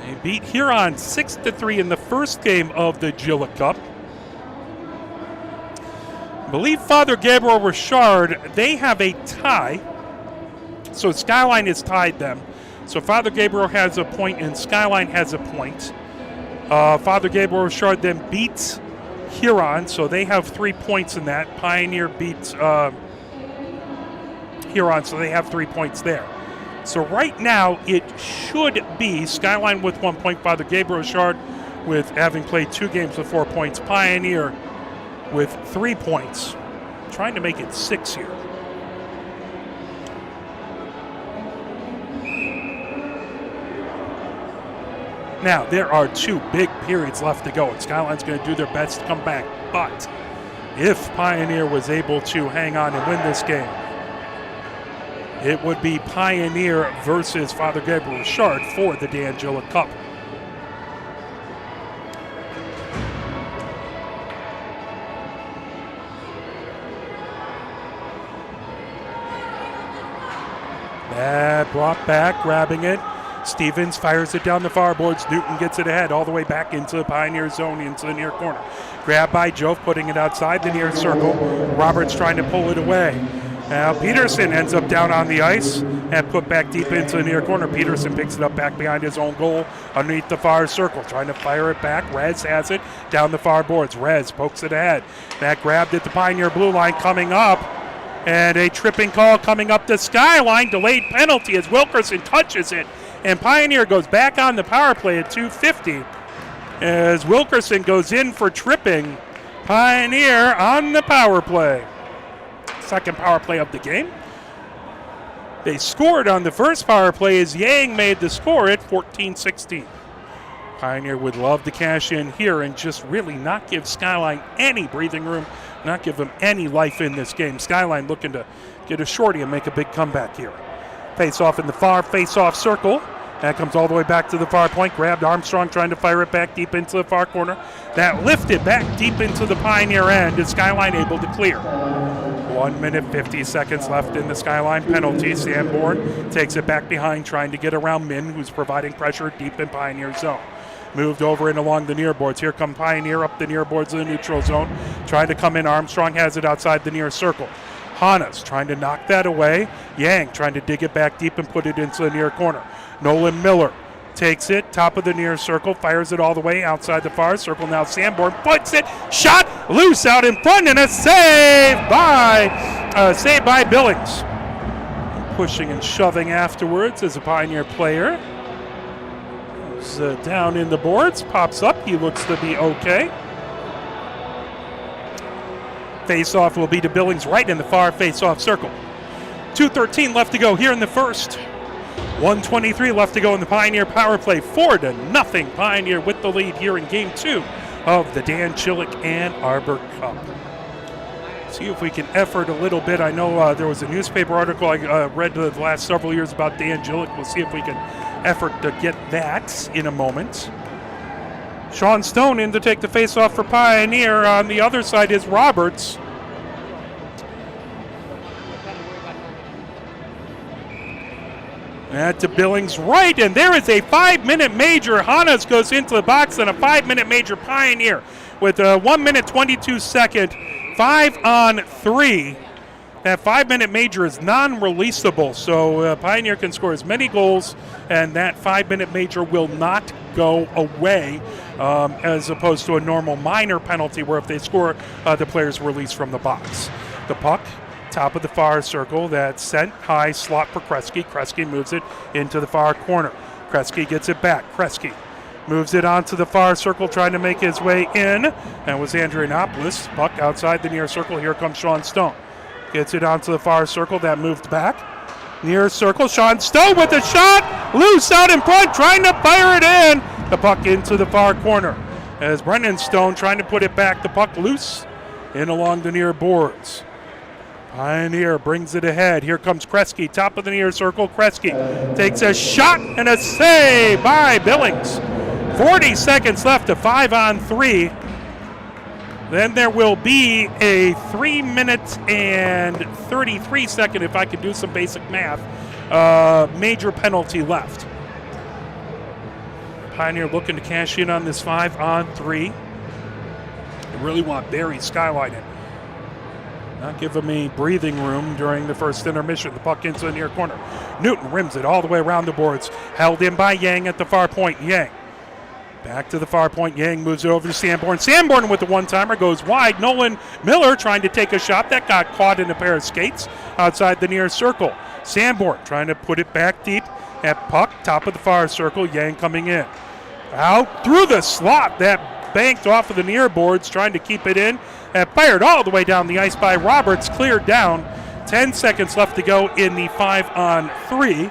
Speaker 1: They beat Huron 6-3 in the first game of the Jilek Cup. I believe Father Gabriel Richard, they have a tie. So Skyline has tied them. So Father Gabriel has a point and Skyline has a point. Father Gabriel Richard then beats Huron, so they have 3 points in that. Pioneer beats Huron, so they have 3 points there. So right now, it should be Skyline with 1 point, Father Gabriel Richard with having played 2 games with 4 points, Pioneer with 3 points. Trying to make it 6 here. Now, there are 2 big periods left to go, and Skyline's going to do their best to come back. But if Pioneer was able to hang on and win this game, it would be Pioneer versus Father Gabriel Richard for the Dan Jilek Cup. That brought back, grabbing it. Stevens fires it down the far boards. Newton gets it ahead all the way back into the Pioneer zone, into the near corner. Grabbed by Jove, putting it outside the near circle. Roberts trying to pull it away. Now Peterson ends up down on the ice and put back deep into the near corner. Peterson picks it up back behind his own goal underneath the far circle, trying to fire it back. Rez has it down the far boards. Rez pokes it ahead. That grabbed at the Pioneer blue line coming up. And a tripping call coming up to Skyline. Delayed penalty as Wilkerson touches it. And Pioneer goes back on the power play at 2:50 as Wilkerson goes in for tripping. Pioneer on the power play. Second power play of the game. They scored on the first power play as Yang made the score at 14-16. Pioneer would love to cash in here and just really not give Skyline any breathing room, not give them any life in this game. Skyline looking to get a shorty and make a big comeback here. Face off in the far face-off circle. That comes all the way back to the far point. Grabbed Armstrong trying to fire it back deep into the far corner. That lifted back deep into the Pioneer end. And Skyline able to clear. 1 minute, 50 seconds left in the Skyline penalty. Sanborn takes it back behind, trying to get around Min, who's providing pressure deep in Pioneer zone. Moved over and along the near boards. Here come Pioneer up the near boards of the neutral zone. Trying to come in. Armstrong has it outside the near circle. Hanas trying to knock that away. Yang trying to dig it back deep and put it into the near corner. Nolan Miller takes it, top of the near circle, fires it all the way outside the far circle. Now Sanborn puts it, shot, loose out in front, and a save by Billings. Pushing and shoving afterwards as a Pioneer player. Who's down in the boards, pops up, he looks to be okay. Face-off will be to Billings right in the far face-off circle. 2:13 left to go here in the first. 1:23 left to go in the Pioneer power play. 4-0 Pioneer with the lead here in Game 2 of the Dan Jilek Ann Arbor Cup. See if we can effort a little bit. I know there was a newspaper article I read the last several years about Dan Jilek. We'll see if we can effort to get that in a moment. Sean Stone in to take the face-off for Pioneer. On the other side is Roberts. That to Billings right, and there is a 5-minute major. Hanas goes into the box, and a 5-minute major Pioneer with a 1 minute 22 second 5-on-3. That 5-minute major is non-releasable, so Pioneer can score as many goals, and that 5-minute major will not go away, as opposed to a normal minor penalty where if they score, the player's released from the box. The puck, top of the far circle, that's sent high, slot for Kresge. Kresge moves it into the far corner. Kresge gets it back. Kresge moves it onto the far circle, trying to make his way in. That was Andrianopoulos. Puck outside the near circle. Here comes Sean Stone. Gets it onto the far circle. That moved back. Near circle. Sean Stone with a shot. Loose out in front, trying to fire it in. The puck into the far corner. As Brennan Stone trying to put it back. The puck loose in along the near boards. Pioneer brings it ahead. Here comes Kresge, top of the near circle. Kresge takes a shot and a save by Billings. 40 seconds left, a 5-on-3. Then there will be a 3 minute and 33 second, if I can do some basic math, major penalty left. Pioneer looking to cash in on this 5-on-3. They really want Barry Skyline in. Not give him any breathing room during the first intermission. The puck into the near corner. Newton rims it all the way around the boards. Held in by Yang at the far point. Yang back to the far point. Yang moves it over to Sanborn. Sanborn with the one-timer goes wide. Nolan Miller trying to take a shot that got caught in a pair of skates outside the near circle. Sanborn trying to put it back deep at puck, top of the far circle. Yang coming in. Out through the slot. That banked off of the near boards, trying to keep it in. Fired all the way down the ice by Roberts. Cleared down. 10 seconds left to go in the 5-on-3.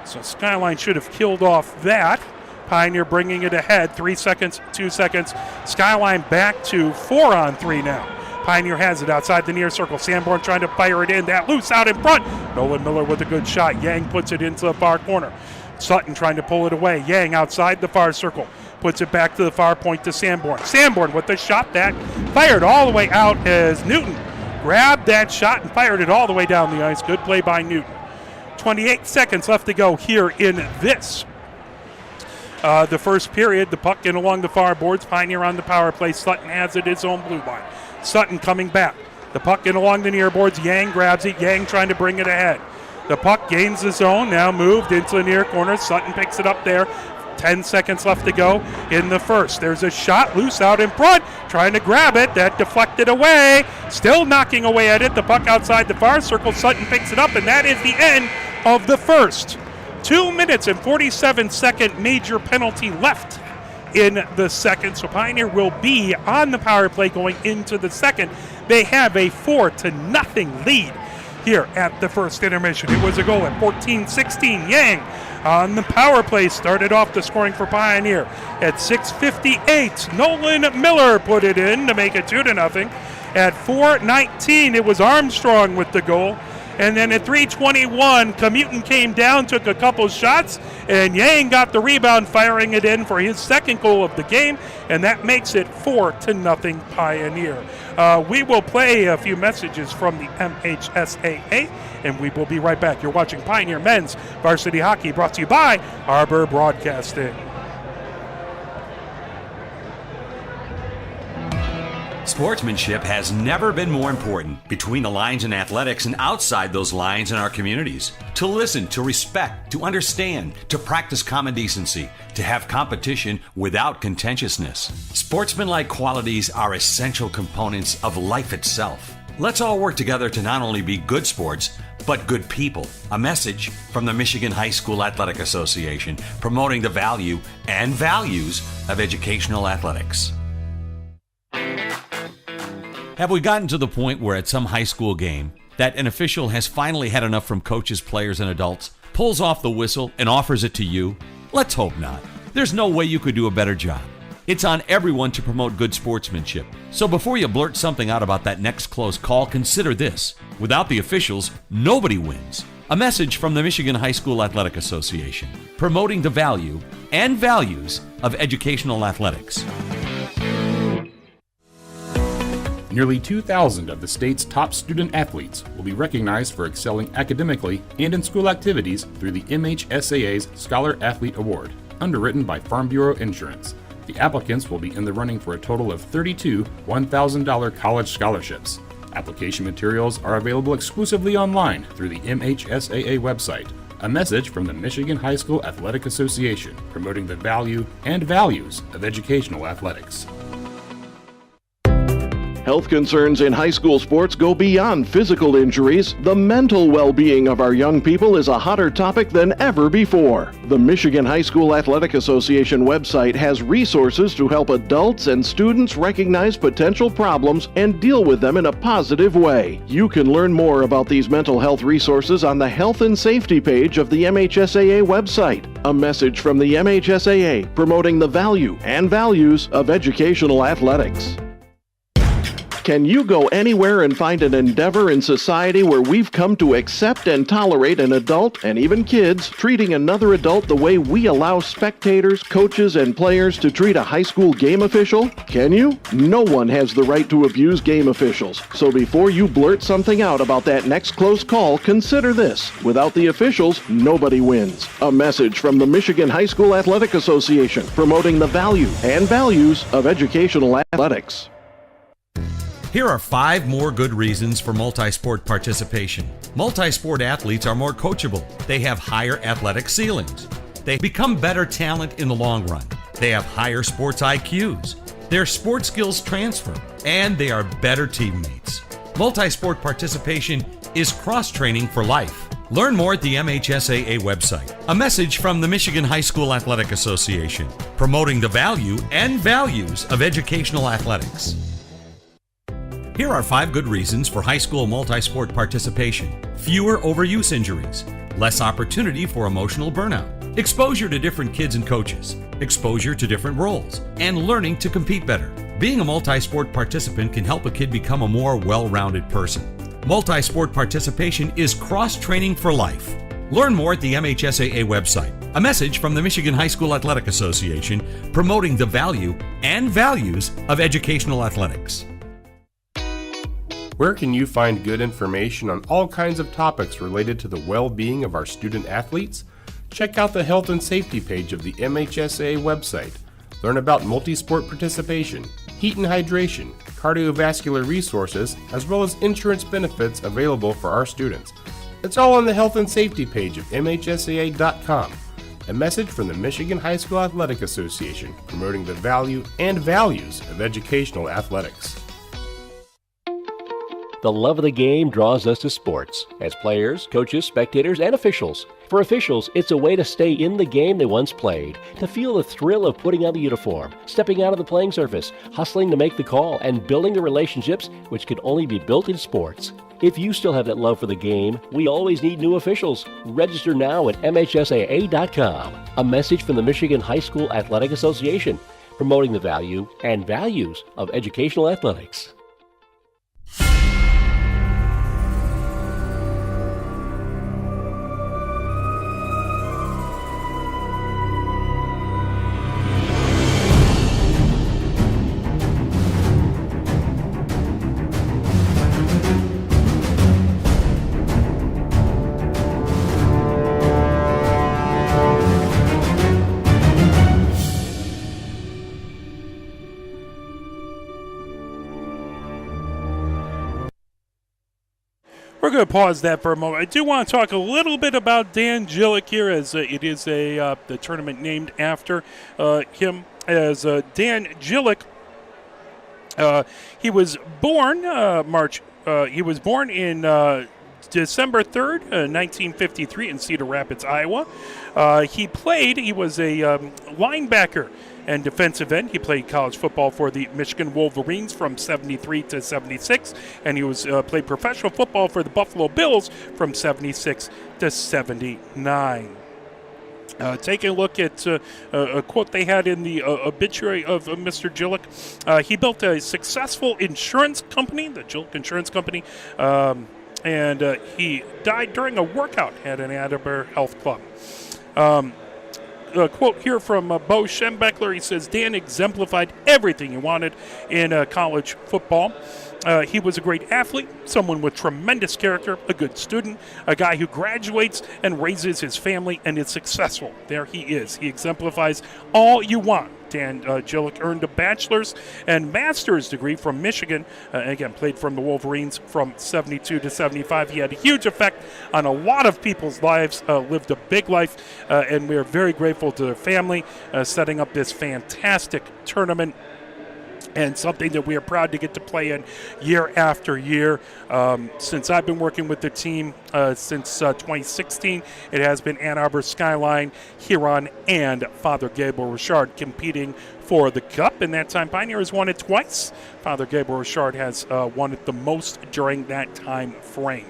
Speaker 1: So Skyline should have killed off that. Pioneer bringing it ahead. 3 seconds, 2 seconds. Skyline back to 4-on-3 now. Pioneer has it outside the near circle. Sanborn trying to fire it in. That loose out in front. Nolan Miller with a good shot. Yang puts it into the far corner. Sutton trying to pull it away. Yang outside the far circle. Puts it back to the far point to Sanborn. Sanborn with the shot that fired all the way out as Newton grabbed that shot and fired it all the way down the ice. Good play by Newton. 28 seconds left to go here in this. The first period, the puck in along the far boards. Pioneer on the power play. Sutton has it his own blue line. Sutton coming back. The puck in along the near boards. Yang grabs it. Yang trying to bring it ahead. The puck gains the zone. Now moved into the near corner. Sutton picks it up there. 10 seconds left to go in the first. There's a shot loose out in front. Trying to grab it. That deflected away. Still knocking away at it. The puck outside the far circle. Sutton picks it up, and that is the end of the first. 2 minutes and 47 second major penalty left in the second. So Pioneer will be on the power play going into the second. They have a 4-0 lead here at the first intermission. It was a goal at 14-16. Yang on the power play started off the scoring for Pioneer at 6:58. Nolan Miller put it in to make it 2-0. At 4:19, it was Armstrong with the goal. And then at 3:21, Commutin came down, took a couple shots, and Yang got the rebound, firing it in for his second goal of the game, and that makes it 4-0 Pioneer. We will play a few messages from the MHSAA, and we will be right back. You're watching Pioneer Men's Varsity Hockey, brought to you by Harbor Broadcasting.
Speaker 3: Sportsmanship has never been more important between the lines in athletics and outside those lines in our communities. To listen, to respect, to understand, to practice common decency, to have competition without contentiousness. Sportsmanlike qualities are essential components of life itself. Let's all work together to not only be good sports, but good people. A message from the Michigan High School Athletic Association, promoting the value and values of educational athletics. Have we gotten to the point where at some high school game that an official has finally had enough from coaches, players, and adults, pulls off the whistle, and offers it to you? Let's hope not. There's no way you could do a better job. It's on everyone to promote good sportsmanship. So before you blurt something out about that next close call, consider this. Without the officials, nobody wins. A message from the Michigan High School Athletic Association, promoting the value and values of educational athletics.
Speaker 4: Nearly 2,000 of the state's top student athletes will be recognized for excelling academically and in school activities through the MHSAA's Scholar Athlete Award, underwritten by Farm Bureau Insurance. The applicants will be in the running for a total of 32 $1,000 college scholarships. Application materials are available exclusively online through the MHSAA website. A message from the Michigan High School Athletic Association, promoting the value and values of educational athletics.
Speaker 5: Health concerns in high school sports go beyond physical injuries. The mental well-being of our young people is a hotter topic than ever before. The Michigan High School Athletic Association website has resources to help adults and students recognize potential problems and deal with them in a positive way. You can learn more about these mental health resources on the Health and Safety page of the MHSAA website. A message from the MHSAA, promoting the value and values of educational athletics. Can you go anywhere and find an endeavor in society where we've come to accept and tolerate an adult, and even kids, treating another adult the way we allow spectators, coaches, and players to treat a high school game official? Can you? No one has the right to abuse game officials. So before you blurt something out about that next close call, consider this. Without the officials, nobody wins. A message from the Michigan High School Athletic Association, promoting the value and values of educational athletics.
Speaker 3: Here are 5 more good reasons for multi-sport participation. Multi-sport athletes are more coachable. They have higher athletic ceilings. They become better talent in the long run. They have higher sports IQs. Their sports skills transfer, and they are better teammates. Multi-sport participation is cross-training for life. Learn more at the MHSAA website. A message from the Michigan High School Athletic Association, promoting the value and values of educational athletics. Here are 5 good reasons for high school multi-sport participation. Fewer overuse injuries, less opportunity for emotional burnout, exposure to different kids and coaches, exposure to different roles, and learning to compete better. Being a multi-sport participant can help a kid become a more well-rounded person. Multi-sport participation is cross-training for life. Learn more at the MHSAA website. A message from the Michigan High School Athletic Association, promoting the value and values of educational athletics.
Speaker 4: Where can you find good information on all kinds of topics related to the well-being of our student athletes? Check out the Health and Safety page of the MHSAA website. Learn about multi-sport participation, heat and hydration, cardiovascular resources, as well as insurance benefits available for our students. It's all on the Health and Safety page of MHSAA.com. A message from the Michigan High School Athletic Association, promoting the value and values of educational athletics.
Speaker 6: The love of the game draws us to sports, as players, coaches, spectators, and officials. For officials, it's a way to stay in the game they once played, to feel the thrill of putting on the uniform, stepping out of the playing surface, hustling to make the call, and building the relationships which can only be built in sports. If you still have that love for the game, we always need new officials. Register now at MHSAA.com. A message from the Michigan High School Athletic Association, promoting the value and values of educational athletics.
Speaker 1: We're going to pause that for a moment. I do want to talk a little bit about Dan Jilek here, as it is the tournament named after him, as Dan Jilek. He was born He was born in December 3rd, 1953, in Cedar Rapids, Iowa. He was a linebacker and defensive end. He played college football for the Michigan Wolverines from 73 to 76, and he played professional football for the Buffalo Bills from 76 to 79. Taking a look at a quote they had in the obituary of Mr. Jilek. He built a successful insurance company, the Jilek Insurance Company, and he died during a workout at an Attleboro Health Club. A quote here from Bo Schembechler. He says, Dan exemplified everything you wanted in college football. He was a great athlete, someone with tremendous character, a good student, a guy who graduates and raises his family and is successful. There he is. He exemplifies all you want. Dan Jilek earned a bachelor's and master's degree from Michigan. Again, played from the Wolverines from 72 to 75. He had a huge effect on a lot of people's lives, lived a big life, and we are very grateful to their family setting up this fantastic tournament, and something that we are proud to get to play in year after year. Since I've been working with the team since 2016, it has been Ann Arbor, Skyline, Huron, and Father Gabriel Richard competing for the Cup. And that time, Pioneer has won it twice. Father Gabriel Richard has won it the most during that time frame.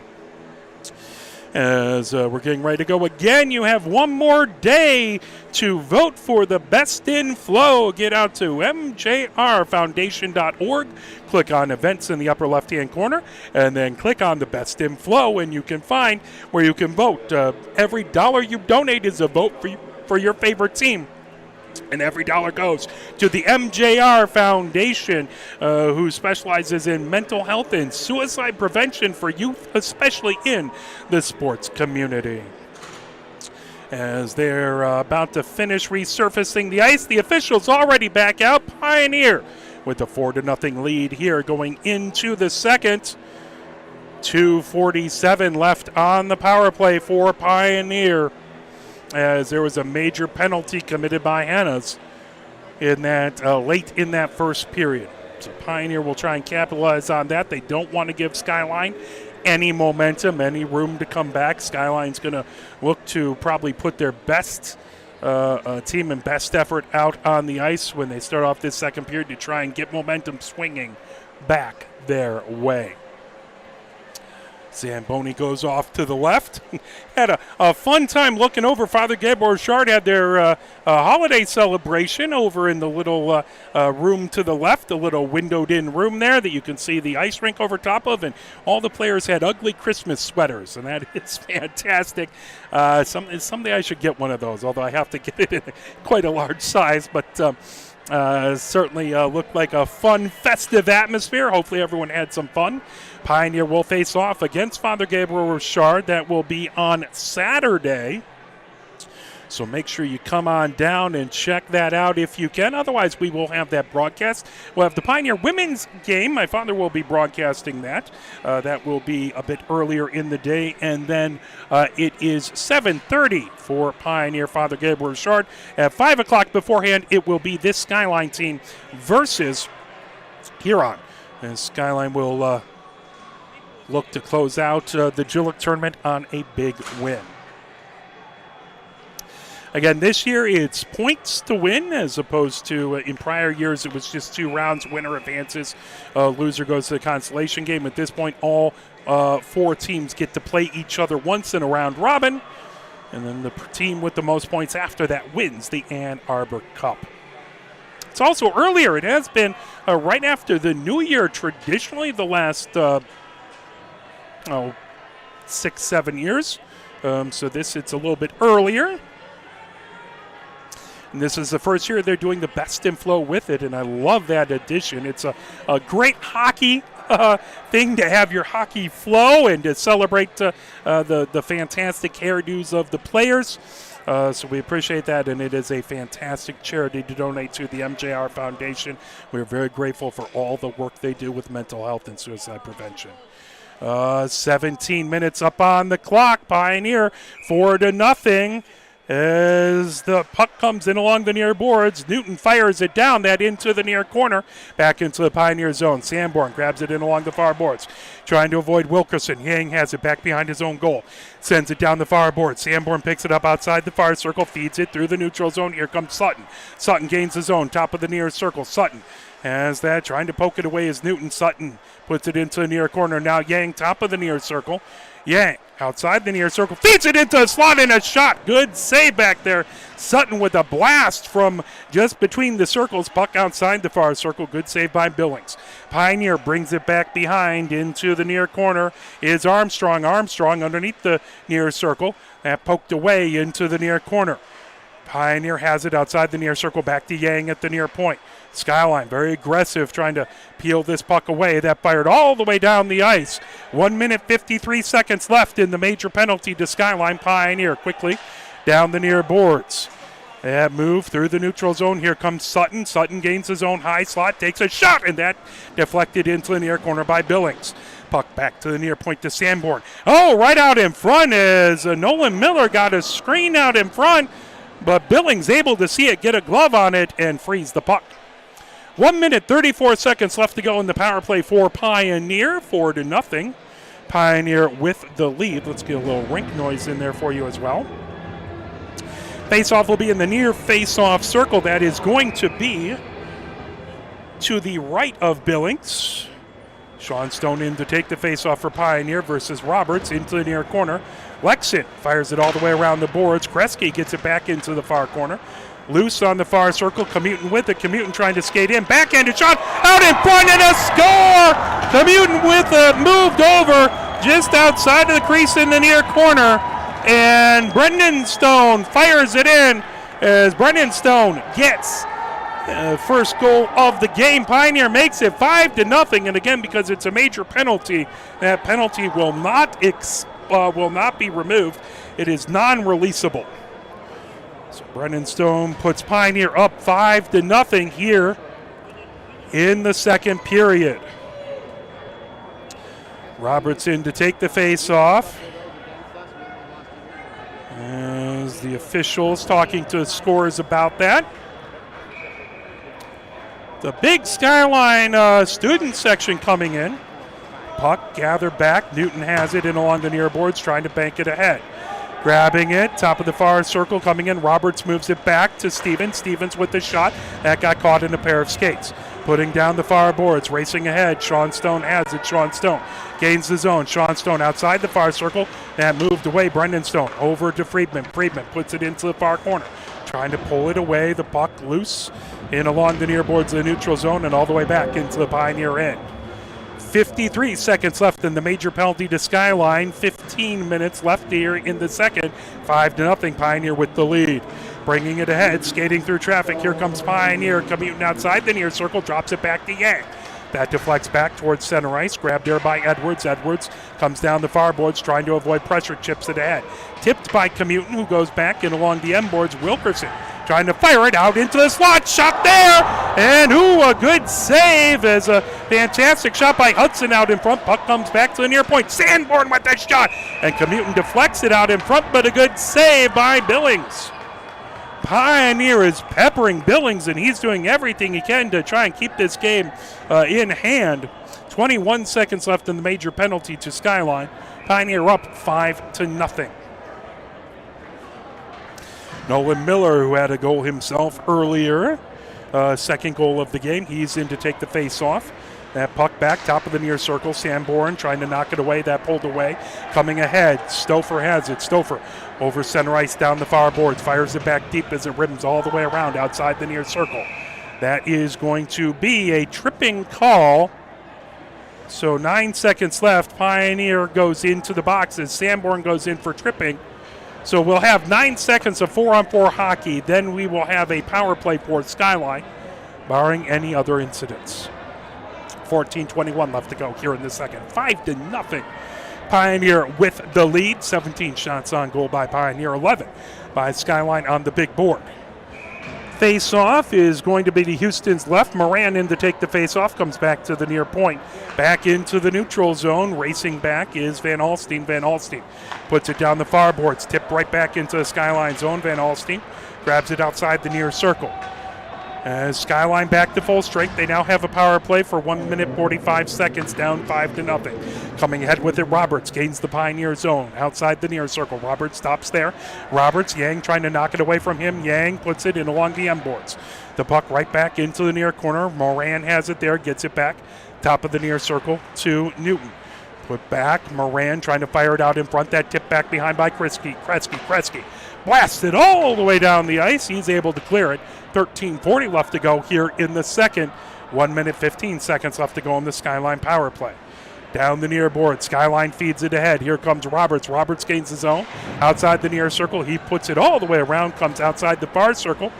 Speaker 1: As we're getting ready to go again, you have one more day to vote for the Best in Flow. Get out to mjrfoundation.org, click on events in the upper left-hand corner, and then click on the Best in Flow, and you can find where you can vote. Every dollar you donate is a vote for your favorite team. And every dollar goes to the MJR Foundation, who specializes in mental health and suicide prevention for youth, especially in the sports community. As they're about to finish resurfacing the ice, the officials already back out. Pioneer with a 4-0 lead here going into the second. 2:47 left on the power play for Pioneer, as there was a major penalty committed by Hannah's in that late in that first period. So Pioneer will try and capitalize on that. They don't want to give Skyline any momentum, any room to come back. Skyline's going to look to probably put their best team and best effort out on the ice when they start off this second period to try and get momentum swinging back their way. Zamboni goes off to the left. Had a fun time looking over. Father Gabriel Richard had their holiday celebration over in the little room to the left, the little windowed-in room there that you can see the ice rink over top of, and all the players had ugly Christmas sweaters, and that is fantastic. Someday I should get one of those, although I have to get it in quite a large size, but certainly looked like a fun, festive atmosphere. Hopefully everyone had some fun. Pioneer will face off against Father Gabriel Richard. That will be on Saturday. So make sure you come on down and check that out if you can. Otherwise, we will have that broadcast. We'll have the Pioneer women's game. My father will be broadcasting that. That will be a bit earlier in the day. And then it is 7:30 for Pioneer Father Gabriel Richard. At 5 o'clock beforehand, it will be this Skyline team versus Huron. And Skyline will look to close out the Jilek tournament on a big win. Again, this year it's points to win, as opposed to in prior years it was just 2 rounds. Winner advances, loser goes to the consolation game. At this point, all 4 teams get to play each other once in a round robin, and then the team with the most points after that wins the Ann Arbor Cup. It's also earlier. It has been right after the New Year, traditionally the last 6-7 years. So it's a little bit earlier. And this is the first year they're doing the Best in Flow with it, and I love that addition. It's a great hockey thing to have your hockey flow and to celebrate the fantastic hairdos of the players. So we appreciate that, and it is a fantastic charity to donate to the MJR Foundation. We're very grateful for all the work they do with mental health and suicide prevention. 17 minutes up on the clock. Pioneer 4-0. As the puck comes in along the near boards, Newton fires it down, that into the near corner, back into the Pioneer zone. Sanborn grabs it in along the far boards, trying to avoid Wilkerson. Yang has it back behind his own goal, sends it down the far board. Sanborn picks it up outside the far circle, feeds it through the neutral zone. Here comes Sutton. Sutton gains the zone, top of the near circle. Sutton has that, trying to poke it away as Newton. Sutton puts it into the near corner. Now Yang, top of the near circle. Yang outside the near circle, feeds it into a slot and a shot. Good save back there. Sutton with a blast from just between the circles. Puck outside the far circle. Good save by Billings. Pioneer brings it back behind into the near corner. Is Armstrong. Armstrong underneath the near circle. That poked away into the near corner. Pioneer has it outside the near circle, back to Yang at the near point. Skyline very aggressive, trying to peel this puck away. That fired all the way down the ice. 1 minute, 53 seconds left in the major penalty to Skyline. Pioneer quickly down the near boards. That move through the neutral zone. Here comes Sutton. Sutton gains his own high slot, takes a shot, and that deflected into the near corner by Billings. Puck back to the near point to Sanborn. Oh, right out in front as Nolan Miller got a screen out in front, but Billings able to see it, get a glove on it, and freeze the puck. 1 minute, 34 seconds left to go in the power play for Pioneer, 4-0. Pioneer with the lead. Let's get a little rink noise in there for you as well. Face-off will be in the near face-off circle. That is going to be to the right of Billings. Sean Stone in to take the face-off for Pioneer versus Roberts into the near corner. Lexon fires it all the way around the boards. Kresge gets it back into the far corner. Loose on the far circle. Commutin with it. Commutin trying to skate in. Backhanded shot out in front and a score! Commutin with it. Moved over just outside of the crease in the near corner. And Brendan Stone fires it in as Brendan Stone gets first goal of the game. Pioneer makes it 5-0. And again, because it's a major penalty, that penalty will not be removed. It is non-releasable. So Brendan Stone puts Pioneer up 5-0 here in the second period. Roberts in to take the face-off. As the officials talking to the scorers about that. The big Skyline student section coming in. Puck gathered back. Newton has it in along the near boards, trying to bank it ahead. Grabbing it, top of the far circle coming in. Roberts moves it back to Stevens. Stevens with the shot. That got caught in a pair of skates. Putting down the far boards, racing ahead. Sean Stone has it. Sean Stone gains the zone. Sean Stone outside the far circle. That moved away. Brendan Stone over to Friedman. Friedman puts it into the far corner. Trying to pull it away. The puck loose in along the near boards of the neutral zone and all the way back into the Pioneer end. 53 seconds left in the major penalty to Skyline. 15 minutes left here in the second. 5-0. Pioneer with the lead. Bringing it ahead, skating through traffic. Here comes Pioneer, commuting outside the near circle, drops it back to Yang. That deflects back towards center ice, grabbed there by Edwards. Edwards comes down the far boards, trying to avoid pressure, chips it ahead. Tipped by Commutin, who goes back and along the end boards. Wilkerson trying to fire it out into the slot, shot there, and a good save as a fantastic shot by Hudson out in front. Puck comes back to the near point. Sanborn with that shot, and Commutin deflects it out in front, but a good save by Billings. Pioneer is peppering Billings, and he's doing everything he can to try and keep this game in hand. 21 seconds left in the major penalty to Skyline. Pioneer up 5-0. Nolan Miller, who had a goal himself earlier, second goal of the game, he's in to take the face-off. That puck back, top of the near circle. Sanborn trying to knock it away. That pulled away. Coming ahead. Stouffer has it. Stouffer over center ice down the far boards. Fires it back deep as it rims all the way around outside the near circle. That is going to be a tripping call. So 9 seconds left. Pioneer goes into the box as Sanborn goes in for tripping. So we'll have 9 seconds of 4-on-4 hockey. Then we will have a power play for Skyline, barring any other incidents. 14:21 left to go here in the second. 5-0. Pioneer with the lead. 17 shots on goal by Pioneer. 11 by Skyline on the big board. Face-off is going to be to Houston's left. Moran in to take the face-off, comes back to the near point. Back into the neutral zone. Racing back is Van Alstine. Van Alstine puts it down the far boards. Tipped right back into the Skyline zone. Van Alstine grabs it outside the near circle. As Skyline back to full strength, they now have a power play for 1 minute 45 seconds, down 5-0. Coming ahead with it, Roberts gains the Pioneer zone outside the near circle. Roberts stops there. Roberts, Yang trying to knock it away from him. Yang puts it in along the end boards. The puck right back into the near corner. Moran has it there, gets it back. Top of the near circle to Newton. Put back, Moran trying to fire it out in front. That tip back behind by Kretzky. Blasts it all the way down the ice. He's able to clear it. 13:40 left to go here in the second. 1 minute 15 seconds left to go in the Skyline power play. Down the near board, Skyline feeds it ahead. Here comes Roberts. Roberts gains the zone. Outside the near circle, he puts it all the way around, comes outside the far circle.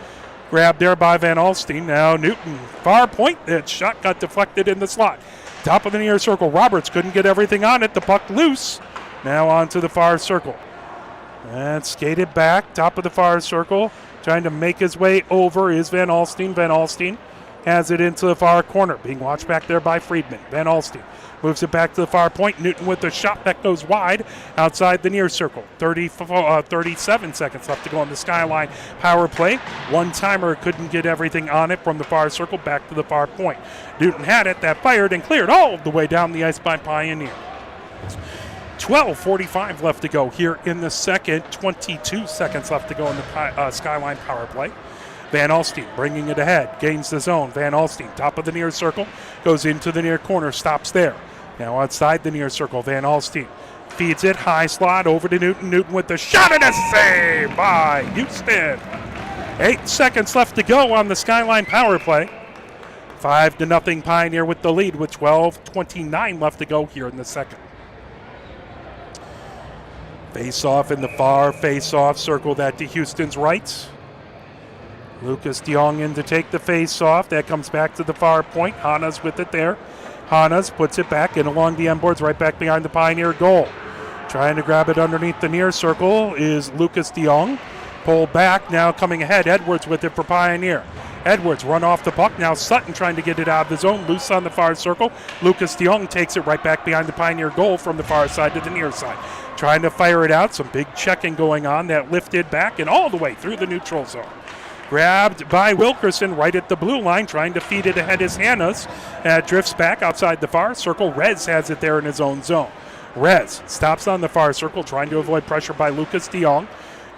Speaker 1: Grabbed there by Van Alstine. Now Newton, far point. That shot got deflected in the slot. Top of the near circle, Roberts couldn't get everything on it. The puck loose. Now onto the far circle. And skated back, top of the far circle. Trying to make his way over is Van Alstine. Van Alstine has it into the far corner. Being watched back there by Friedman. Van Alstine moves it back to the far point. Newton with the shot that goes wide outside the near circle. 37 seconds left to go on the Skyline power play. One-timer couldn't get everything on it from the far circle back to the far point. Newton had it. That fired and cleared all the way down the ice by Pioneer. 12:45 left to go here in the second. 22 seconds left to go in the Skyline power play. Van Alstine bringing it ahead, gains the zone. Van Alstine, top of the near circle, goes into the near corner, stops there. Now outside the near circle, Van Alstine feeds it, high slot over to Newton. Newton with the shot and a save by Houston. 8 seconds left to go on the Skyline power play. 5-0 Pioneer with the lead with 12:29 left to go here in the second. Face-off in the far face-off circle that to Houston's right. Lucas DeYoung in to take the face-off. That comes back to the far point. Hanas with it there. Hanas puts it back in along the end boards, right back behind the Pioneer goal. Trying to grab it underneath the near circle is Lucas DeYoung. Pull back, now coming ahead. Edwards with it for Pioneer. Edwards run off the puck. Now Sutton trying to get it out of the zone. Loose on the far circle. Lucas DeYoung takes it right back behind the Pioneer goal from the far side to the near side. Trying to fire it out. Some big checking going on. That lifted back and all the way through the neutral zone. Grabbed by Wilkerson right at the blue line. Trying to feed it ahead is Hannes. Drifts back outside the far circle. Rez has it there in his own zone. Rez stops on the far circle. Trying to avoid pressure by Lucas DeYoung.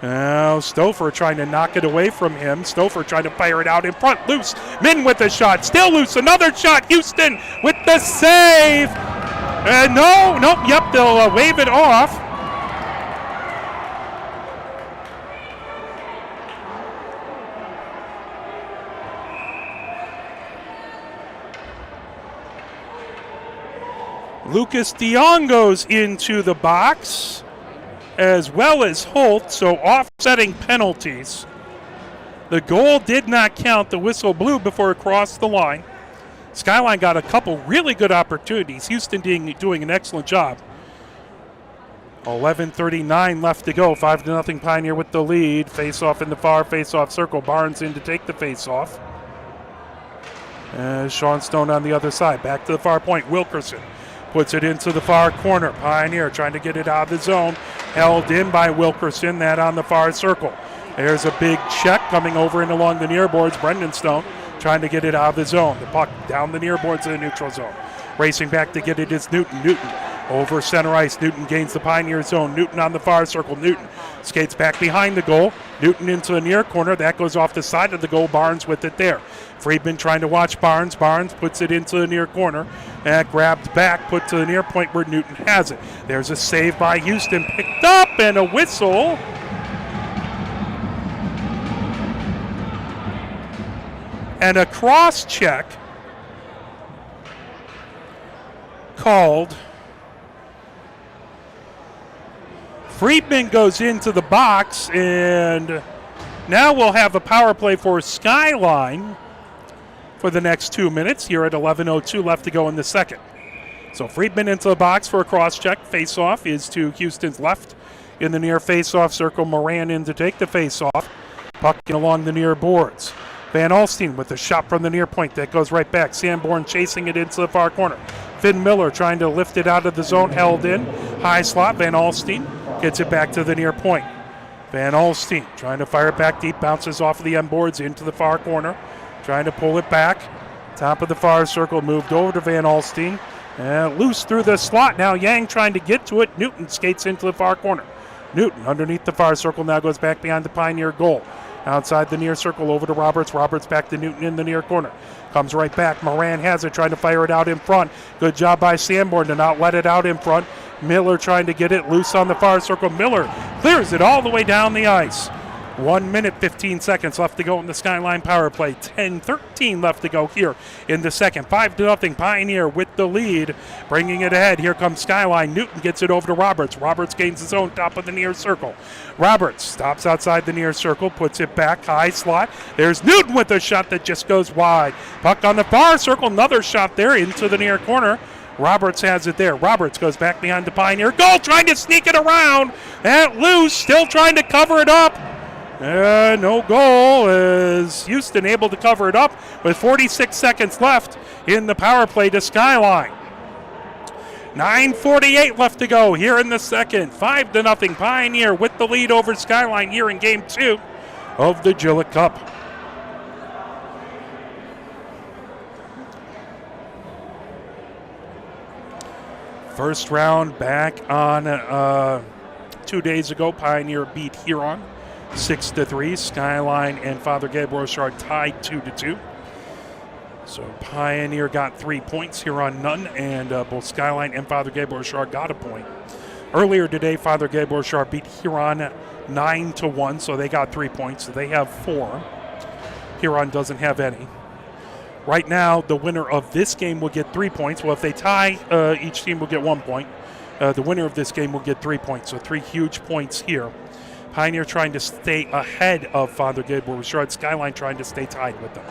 Speaker 1: Now Stouffer trying to knock it away from him. Stouffer trying to fire it out in front. Loose. Min with the shot. Still loose. Another shot. Houston with the save. They'll wave it off. Lucas DeYoung goes into the box, as well as Holt, so offsetting penalties. The goal did not count. The whistle blew before it crossed the line. Skyline got a couple really good opportunities. Houston doing an excellent job. 11:39 left to go. 5-0 Pioneer with the lead. Face-off in the far face-off circle. Barnes in to take the face-off. Sean Stone on the other side. Back to the far point. Wilkerson puts it into the far corner. Pioneer trying to get it out of the zone. Held in by Wilkerson. That on the far circle. There's a big check coming over and along the near boards. Brendan Stone trying to get it out of the zone. The puck down the near boards of the neutral zone. Racing back to get it is Newton. Newton over center ice. Newton gains the Pioneer zone. Newton on the far circle. Newton skates back behind the goal. Newton into the near corner. That goes off the side of the goal. Barnes with it there. Friedman trying to watch Barnes. Barnes puts it into the near corner. And grabbed back, put to the near point where Newton has it. There's a save by Houston. Picked up and a whistle. And a cross check called. Friedman goes into the box, and now we'll have a power play for Skyline for the next 2 minutes here at 11:02 left to go in the second. So Friedman into the box for a cross check. Face-off is to Houston's left in the near face-off circle. Moran in to take the face-off. Puck along the near boards. Van Alstine with a shot from the near point that goes right back. Sanborn chasing it into the far corner. Finn Miller trying to lift it out of the zone, held in. High slot, Van Alstine gets it back to the near point. Van Alstine trying to fire it back deep, bounces off of the end boards into the far corner. Trying to pull it back. Top of the far circle, moved over to Van Alstine. Loose through the slot. Now Yang trying to get to it. Newton skates into the far corner. Newton underneath the far circle now goes back behind the Pioneer goal. Outside the near circle over to Roberts. Roberts back to Newton in the near corner. Comes right back. Moran has it, trying to fire it out in front. Good job by Sanborn to not let it out in front. Miller trying to get it loose on the far circle. Miller clears it all the way down the ice. 1 minute, 15 seconds left to go in the Skyline power play. 10-13 left to go here in the second. 5-0 Pioneer with the lead, bringing it ahead. Here comes Skyline. Newton gets it over to Roberts. Roberts gains his own top of the near circle. Roberts stops outside the near circle, puts it back, high slot. There's Newton with a shot that just goes wide. Puck on the far circle, another shot there into the near corner. Roberts has it there. Roberts goes back behind the Pioneer goal, trying to sneak it around. That loose, still trying to cover it up. No goal, is Houston able to cover it up with 46 seconds left in the power play to Skyline. 9:48 left to go here in the second. 5-0 Pioneer with the lead over Skyline here in Game 2 of the Jilek Cup. First round back on 2 days ago. Pioneer beat Huron 6-3. Skyline and Father Gabriel Richard tied 2-2. So Pioneer got 3 points, Huron none, and both Skyline and Father Gabriel Richard got a point. Earlier today, Father Gabriel Richard beat Huron 9-1, so they got 3 points. So they have 4. Huron doesn't have any. Right now, the winner of this game will get 3 points. Well, if they tie, each team will get 1 point. The winner of this game will get 3 points, so 3 huge points here. Pioneer trying to stay ahead of Father Gabriel Richard. Skyline trying to stay tied with them.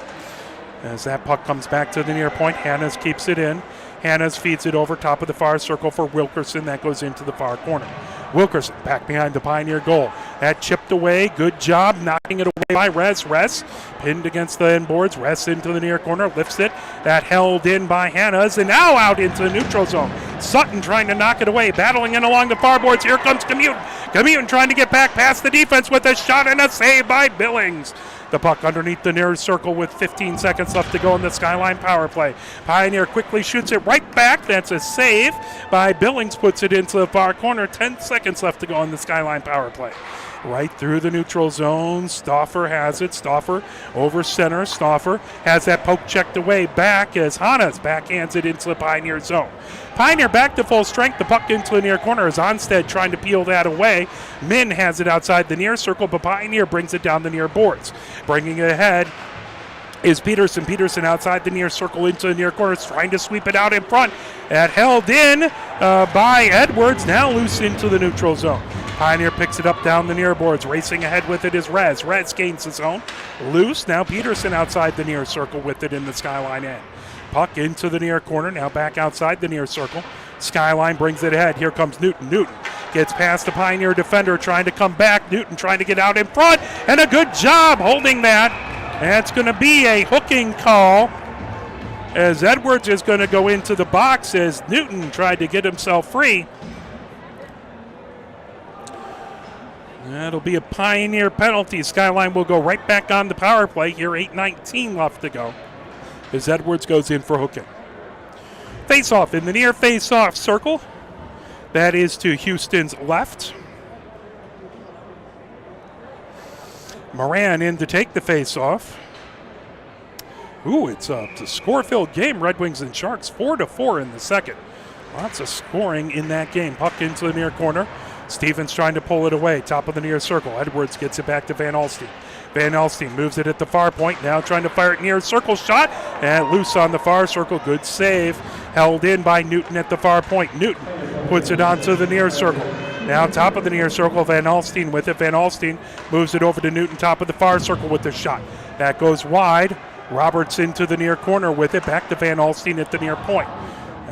Speaker 1: As that puck comes back to the near point, Hannes keeps it in. Hannes feeds it over top of the far circle for Wilkerson. That goes into the far corner. Wilkerson back behind the Pioneer goal. That chipped away. Good job knocking it away by Rez. Rez pinned against the end boards. Rez into the near corner. Lifts it. That held in by Hannes. And now out into the neutral zone. Sutton trying to knock it away. Battling in along the far boards. Here comes Commute. Commute trying to get back past the defense with a shot and a save by Billings. The puck underneath the near circle with 15 seconds left to go in the Skyline power play. Pioneer quickly shoots it right back. That's a save by Billings, puts it into the far corner. 10 seconds left to go in the Skyline power play. Right through the neutral zone. Stauffer has it. Stauffer over center. Stauffer has that poke checked away back as Hannes backhands it into the Pioneer zone. Pioneer back to full strength. The puck into the near corner is Onstead trying to peel that away. Min has it outside the near circle, but Pioneer brings it down the near boards. Bringing it ahead is Peterson. Peterson outside the near circle into the near corner, trying to sweep it out in front. That held in by Edwards, now loose into the neutral zone. Pioneer picks it up down the near boards. Racing ahead with it is Rez. Rez gains his own. Loose, now Peterson outside the near circle with it in the Skyline end. Puck into the near corner, now back outside the near circle. Skyline brings it ahead. Here comes Newton. Newton gets past the Pioneer defender, trying to come back. Newton trying to get out in front, and a good job holding that. That's going to be a hooking call, as Edwards is going to go into the box as Newton tried to get himself free. That'll be a Pioneer penalty. Skyline will go right back on the power play here. 8:19 left to go as Edwards goes in for hooking. Face-off in the near face-off circle. That is to Houston's left. Moran in to take the face-off. Ooh, it's a score-filled game. Red Wings and Sharks 4-4 in the second. Lots of scoring in that game. Puck into the near corner. Stevens trying to pull it away. Top of the near circle. Edwards gets it back to Van Alstine. Van Alstine moves it at the far point. Now trying to fire it near circle shot. And loose on the far circle. Good save. Held in by Newton at the far point. Newton puts it onto the near circle. Now top of the near circle. Van Alstine with it. Van Alstine moves it over to Newton. Top of the far circle with the shot. That goes wide. Roberts into the near corner with it. Back to Van Alstine at the near point.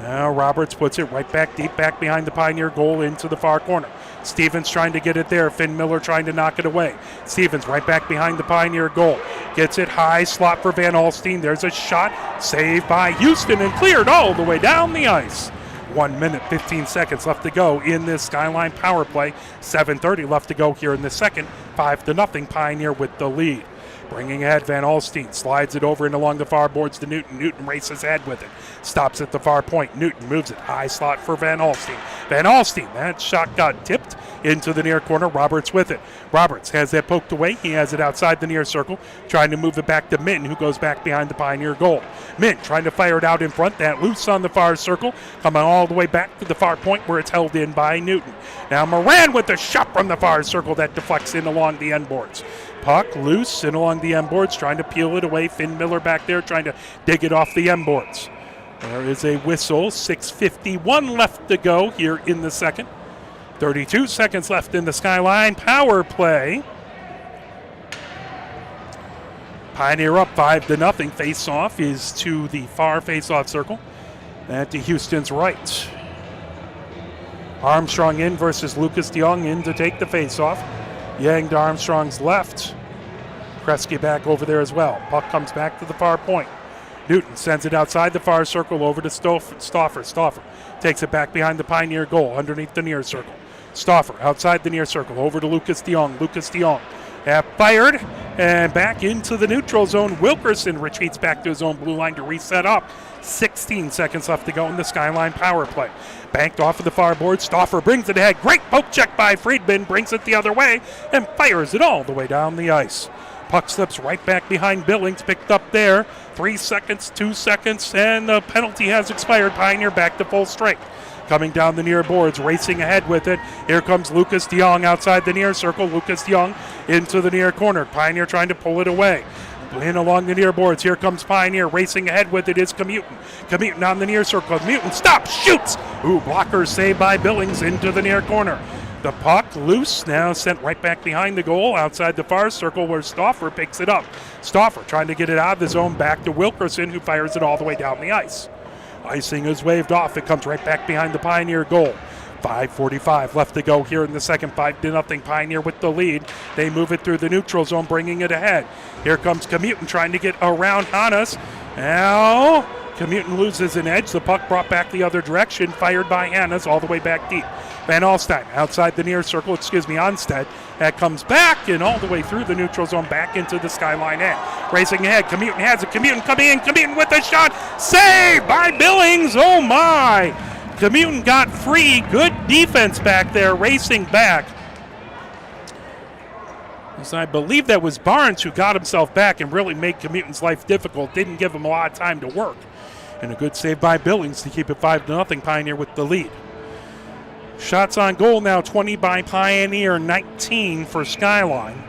Speaker 1: Now Roberts puts it right back deep, back behind the Pioneer goal into the far corner. Stevens trying to get it there. Finn Miller trying to knock it away. Stevens right back behind the Pioneer goal. Gets it high, slot for Van Alstyne. There's a shot, saved by Houston and cleared all the way down the ice. 1 minute, 15 seconds left to go in this Skyline power play. 7:30 left to go here in the second. 5-0 Pioneer with the lead. Bringing ahead, Van Alstyne slides it over and along the far boards to Newton. Newton races ahead with it. Stops at the far point. Newton moves it. High slot for Van Alstyne. Van Alstyne, that shot got tipped into the near corner. Roberts with it. Roberts has that poked away. He has it outside the near circle. Trying to move it back to Minton, who goes back behind the Pioneer goal. Minton trying to fire it out in front. That loose on the far circle. Coming all the way back to the far point where it's held in by Newton. Now Moran with the shot from the far circle that deflects in along the end boards. Puck loose and along the end boards, trying to peel it away. Finn Miller back there trying to dig it off the end boards. There is a whistle. 6:51 left to go here in the second. 32 seconds left in the Skyline power play. Pioneer up 5-0. Face-off is to the far face-off circle. That to Houston's right. Armstrong in versus Lucas DeYoung in to take the face-off. Yang to Armstrong's left. Kresge back over there as well. Puck comes back to the far point. Newton sends it outside the far circle over to Stauffer. Stauffer takes it back behind the Pioneer goal underneath the near circle. Stauffer outside the near circle over to Lucas DeYoung. Lucas DeYoung fired and back into the neutral zone. Wilkerson retreats back to his own blue line to reset up. 16 seconds left to go in the Skyline power play. Banked off of the far board. Stauffer brings it ahead. Great poke check by Friedman. Brings it the other way and fires it all the way down the ice. Puck slips right back behind Billings. Picked up there. 3 seconds, 2 seconds, and the penalty has expired. Pioneer back to full strength. Coming down the near boards, racing ahead with it. Here comes Lucas DeYoung outside the near circle. Lucas DeYoung into the near corner. Pioneer trying to pull it away. In along the near boards. Here comes Pioneer. Racing ahead with it is Commuton. Commuton on the near circle. Commuton stops, shoots. Ooh, blocker saved by Billings into the near corner. The puck loose, now sent right back behind the goal outside the far circle where Stauffer picks it up. Stauffer trying to get it out of the zone back to Wilkerson, who fires it all the way down the ice. Icing is waved off. It comes right back behind the Pioneer goal. 5:45 left to go here in the second. 5-0 Pioneer with the lead. They move it through the neutral zone, bringing it ahead. Here comes Commuton trying to get around Hannes. Now Commuton loses an edge. The puck brought back the other direction, fired by Hannes all the way back deep. Van Alstyne outside the near circle, Onstead. That comes back and all the way through the neutral zone back into the Skyline end. Racing ahead, Commuton has it. Commuton coming in. Commuton with a shot. Saved by Billings. Oh my! Commuton got free. Good defense back there, racing back. So I believe that was Barnes who got himself back and really made Commuton's life difficult. Didn't give him a lot of time to work. And a good save by Billings to keep it 5-0 Pioneer with the lead. Shots on goal now, 20 by Pioneer, 19 for Skyline.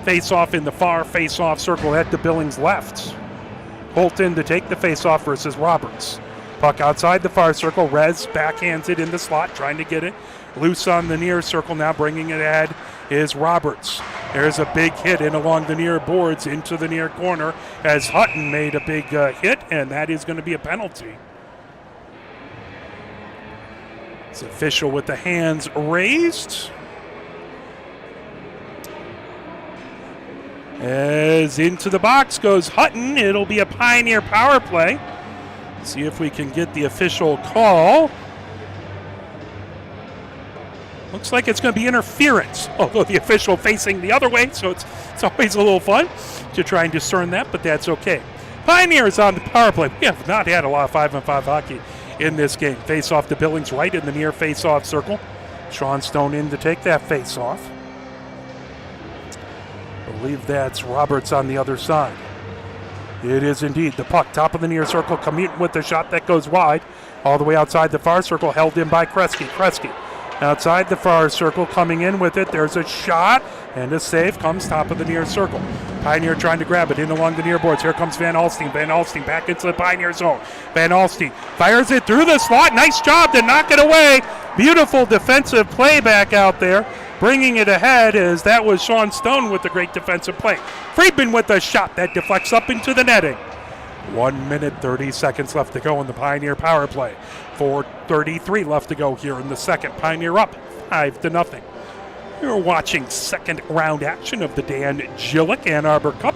Speaker 1: Face-off in the far face-off circle, head to Billings' left. Holton to take the face-off versus Roberts. Puck outside the far circle. Rez backhands it in the slot, trying to get it. Loose on the near circle now, bringing it ahead is Roberts. There's a big hit in along the near boards into the near corner as Hutton made a big hit, and that is going to be a penalty. It's official with the hands raised. As into the box goes Hutton. It'll be a Pioneer power play. See if we can get the official call. Looks like it's going to be interference, although the official facing the other way, so it's always a little fun to try and discern that, but that's okay. Pioneers on the power play. We have not had a lot of 5-on-5 hockey in this game. Face off to Billings right in the near face-off circle. Sean Stone in to take that face-off. I believe that's Roberts on the other side. It is indeed. The puck, top of the near circle. Commuton with the shot that goes wide. All the way outside the far circle, held in by Kresge. Kresge outside the far circle, coming in with it. There's a shot, and a save comes top of the near circle. Pioneer trying to grab it in along the near boards. Here comes Van Alstyne. Van Alstyne back into the Pioneer zone. Van Alstyne fires it through the slot. Nice job to knock it away. Beautiful defensive play back out there. Bringing it ahead as that was Sean Stone with the great defensive play. Friedman with a shot that deflects up into the netting. 1 minute, 30 seconds left to go in the Pioneer power play. 4:33 left to go here in the second. Pioneer up 5-0. You're watching second round action of the Dan Jilek Ann Arbor Cup.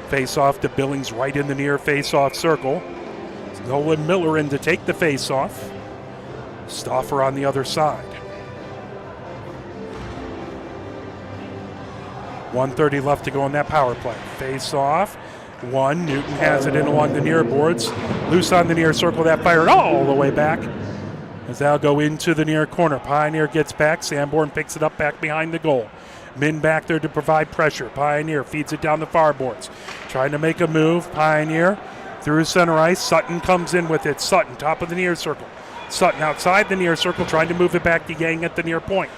Speaker 1: Face-off to Billings right in the near face-off circle. It's Nolan Miller in to take the face-off. Stauffer on the other side. 1:30 left to go in that power play. Face-off. One. Newton has it in along the near boards. Loose on the near circle. That fired all the way back. As that'll go into the near corner. Pioneer gets back. Sanborn picks it up back behind the goal. Min back there to provide pressure. Pioneer feeds it down the far boards. Trying to make a move. Pioneer through center ice. Sutton comes in with it. Sutton, top of the near circle. Sutton outside the near circle, trying to move it back to Yang at the near point.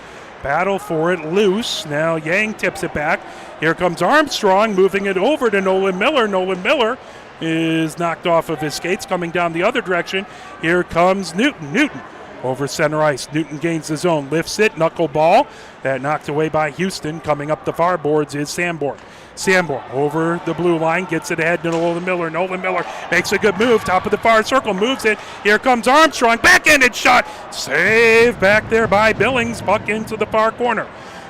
Speaker 1: Battle for it, loose. Now Yang tips it back. Here comes Armstrong, moving it over to Nolan Miller. Nolan Miller is knocked off of his skates, coming down the other direction. Here comes Newton. Newton over center ice. Newton gains the zone, lifts it, knuckleball. That knocked away by Houston. Coming up the far boards is Sanborn. Sanborn over the blue line, gets it ahead to Nolan Miller. Nolan Miller makes a good move, top of the far circle, moves it. Here comes Armstrong, backhanded shot. Save back there by Billings, puck into the far corner.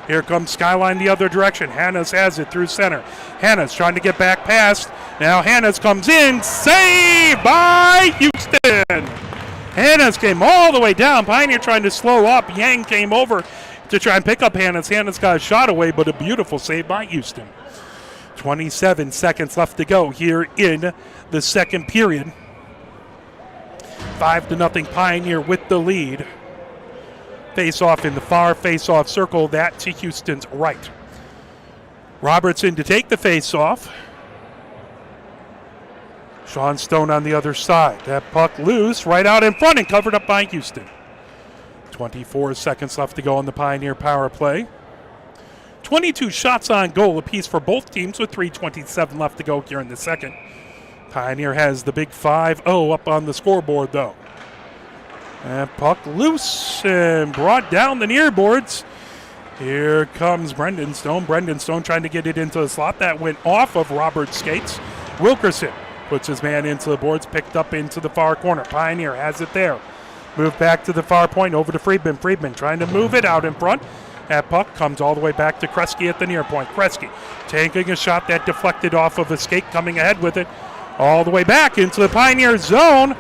Speaker 1: Here comes Skyline the other direction. Hannes has it through center. Hannes trying to get back past. Now Hannes comes in, saved by Houston. Hannes came all the way down. Pioneer trying to slow up. Yang came over to try and pick up Hannes. Hannes got a shot away, but a beautiful save by Houston. 27 seconds left to go here in the second period. 5-0 Pioneer with the lead. Face-off in the far face-off circle, that to Houston's right. Robertson to take the face-off. Sean Stone on the other side. That puck loose, right out in front and covered up by Houston. 24 seconds left to go on the Pioneer power play. 22 shots on goal apiece for both teams with 3:27 left to go here in the second. Pioneer has the big 5-0 up on the scoreboard though. And puck loose and brought down the near boards. Here comes Brendan Stone. Brendan Stone trying to get it into the slot. That went off of Robert's skates. Wilkerson puts his man into the boards, picked up into the far corner. Pioneer has it there. Move back to the far point, over to Friedman. Friedman trying to move it out in front. That puck comes all the way back to Kresge at the near point. Kresge taking a shot that deflected off of a skate, coming ahead with it all the way back into the Pioneer zone.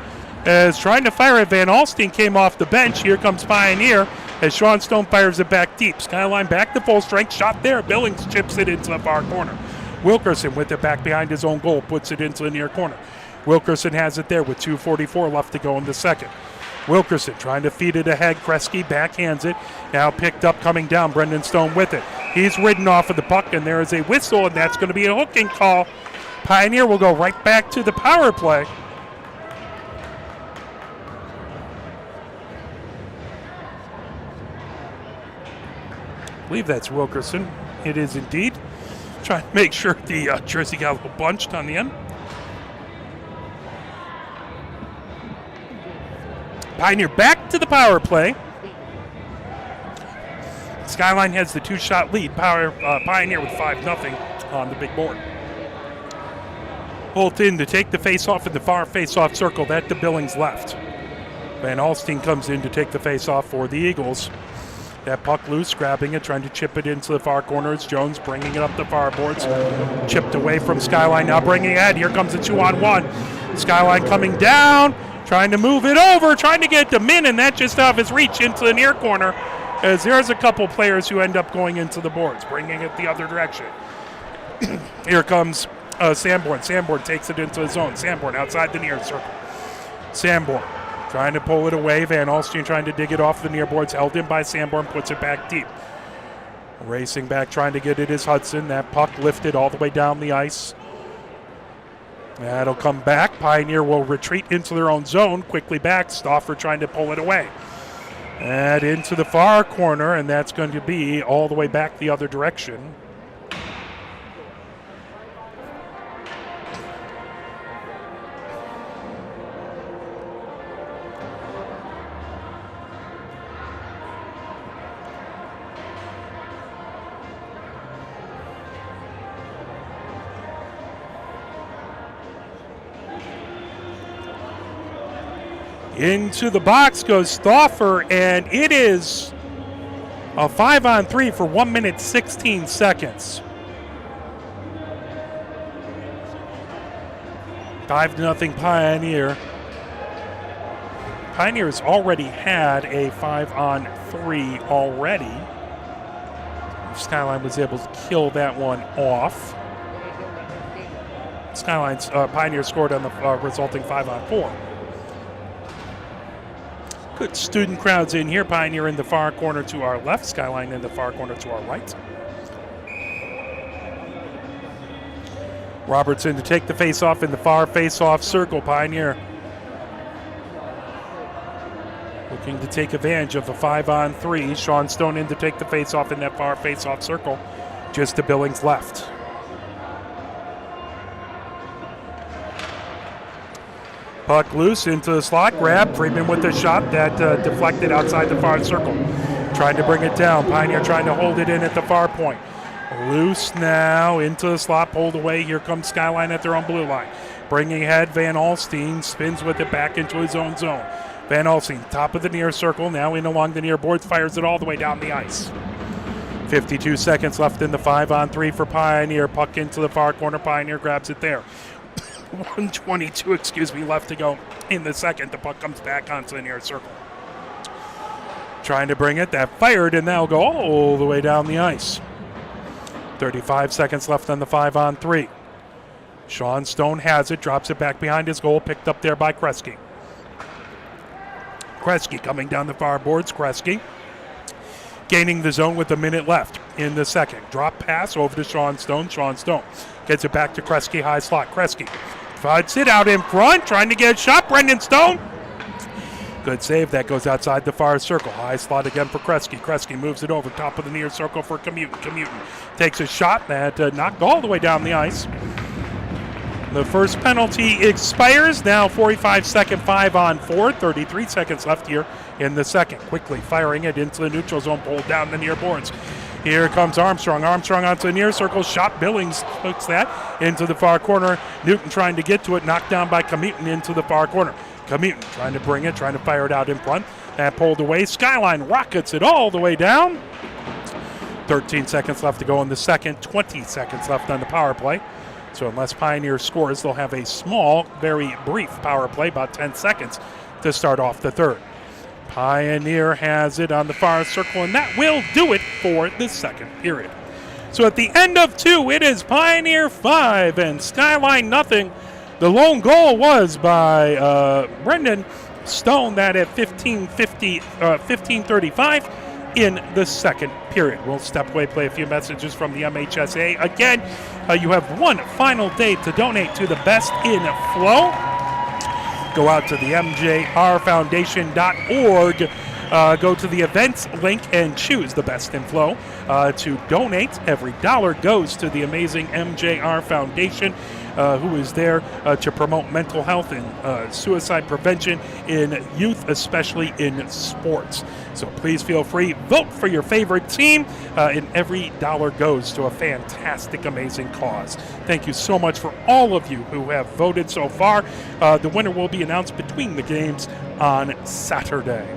Speaker 1: As trying to fire it, Van Alstine came off the bench. Here comes Pioneer as Sean Stone fires it back deep. Skyline back to full strength. Shot there. Billings chips it into the far corner. Wilkerson with it back behind his own goal, puts it into the near corner. Wilkerson has it there with 2:44 left to go in the second. Wilkerson trying to feed it ahead. Kresge backhands it. Now picked up, coming down. Brendan Stone with it. He's ridden off of the puck, and there is a whistle, and that's going to be a hooking call. Pioneer will go right back to the power play. I believe that's Wilkerson. It is indeed. Trying to make sure the jersey got a little bunched on the end. Pioneer back to the power play. Skyline has the 2-shot lead. Pioneer with 5-0 on the big board. Holt in to take the face-off in the far face-off circle. That to Billings left. Van Alstine comes in to take the face-off for the Eagles. That puck loose, grabbing it, trying to chip it into the far corner. It's Jones bringing it up the far boards. Chipped away from Skyline, now bringing it ahead. Here comes a 2-on-1. Skyline coming down, trying to move it over, trying to get it to Min, and that just off his reach into the near corner. As there's a couple players who end up going into the boards, bringing it the other direction. Here comes Sanborn. Sanborn takes it into the zone. Sanborn outside the near circle. Sanborn trying to pull it away. Van Alstine trying to dig it off the near boards. Held in by Sanborn, puts it back deep. Racing back, trying to get it is Hudson. That puck lifted all the way down the ice. That'll come back. Pioneer will retreat into their own zone. Quickly back. Stauffer trying to pull it away. And into the far corner, and that's going to be all the way back the other direction. Into the box goes Stauffer, and it is a 5-on-3 for 1 minute 16 seconds. 5-0 Pioneer. Pioneers already had a 5-on-3 already. Skyline was able to kill that one off. Skyline's Pioneer scored on the resulting 5-on-4. Good student crowds in here. Pioneer in the far corner to our left. Skyline in the far corner to our right. Robertson to take the face-off in the far face-off circle. Pioneer looking to take advantage of the 5-on-3. Sean Stone in to take the face-off in that far face-off circle. Just to Billings left. Puck loose into the slot grab. Freeman with the shot that deflected outside the far circle. Trying to bring it down. Pioneer trying to hold it in at the far point. Loose now into the slot, pulled away. Here comes Skyline at their own blue line. Bringing ahead, Van Alstine spins with it back into his own zone. Van Alstine, top of the near circle, now in along the near boards, fires it all the way down the ice. 52 seconds left in the 5-on-3 for Pioneer. Puck into the far corner. Pioneer grabs it there. 1:22, left to go in the second. The puck comes back onto the near circle. Trying to bring it. That fired, and that'll go all the way down the ice. 35 seconds left on the 5-on-3. Sean Stone has it, drops it back behind his goal, picked up there by Kresge. Kresge coming down the far boards. Kresge gaining the zone with a minute left in the second. Drop pass over to Sean Stone. Sean Stone gets it back to Kresge, high slot. Kresge fights it out in front, trying to get a shot. Brendan Stone. Good save. That goes outside the far circle. High slot again for Kresge. Kresge moves it over top of the near circle for Commuton. Commuton takes a shot that knocked all the way down the ice. The first penalty expires. Now 45-second 5-on-4. 33 seconds left here in the second. Quickly firing it into the neutral zone, pulled down the near boards. Here comes Armstrong. Armstrong onto the near circle. Shot. Billings puts that into the far corner. Newton trying to get to it. Knocked down by Commuton into the far corner. Commuton trying to bring it, trying to fire it out in front. That pulled away. Skyline rockets it all the way down. 13 seconds left to go in the second. 20 seconds left on the power play. So unless Pioneer scores, they'll have a small, very brief power play, about 10 seconds to start off the third. Pioneer has it on the far circle, and that will do it for the second period. So at the end of 2, it is Pioneer 5 and Skyline nothing. The lone goal was by Brendan Stone, that at 15:35 in the second period. We'll step away, play a few messages from the MHSA. Again, you have one final day to donate to the Best in Flow. Go out to the mjrfoundation.org. Go to the events link and choose the Best in Flow to donate. Every dollar goes to the amazing MJR Foundation, who is there to promote mental health and suicide prevention in youth, especially in sports. So please feel free, vote for your favorite team, and every dollar goes to a fantastic, amazing cause. Thank you so much for all of you who have voted so far. The winner will be announced between the games on Saturday.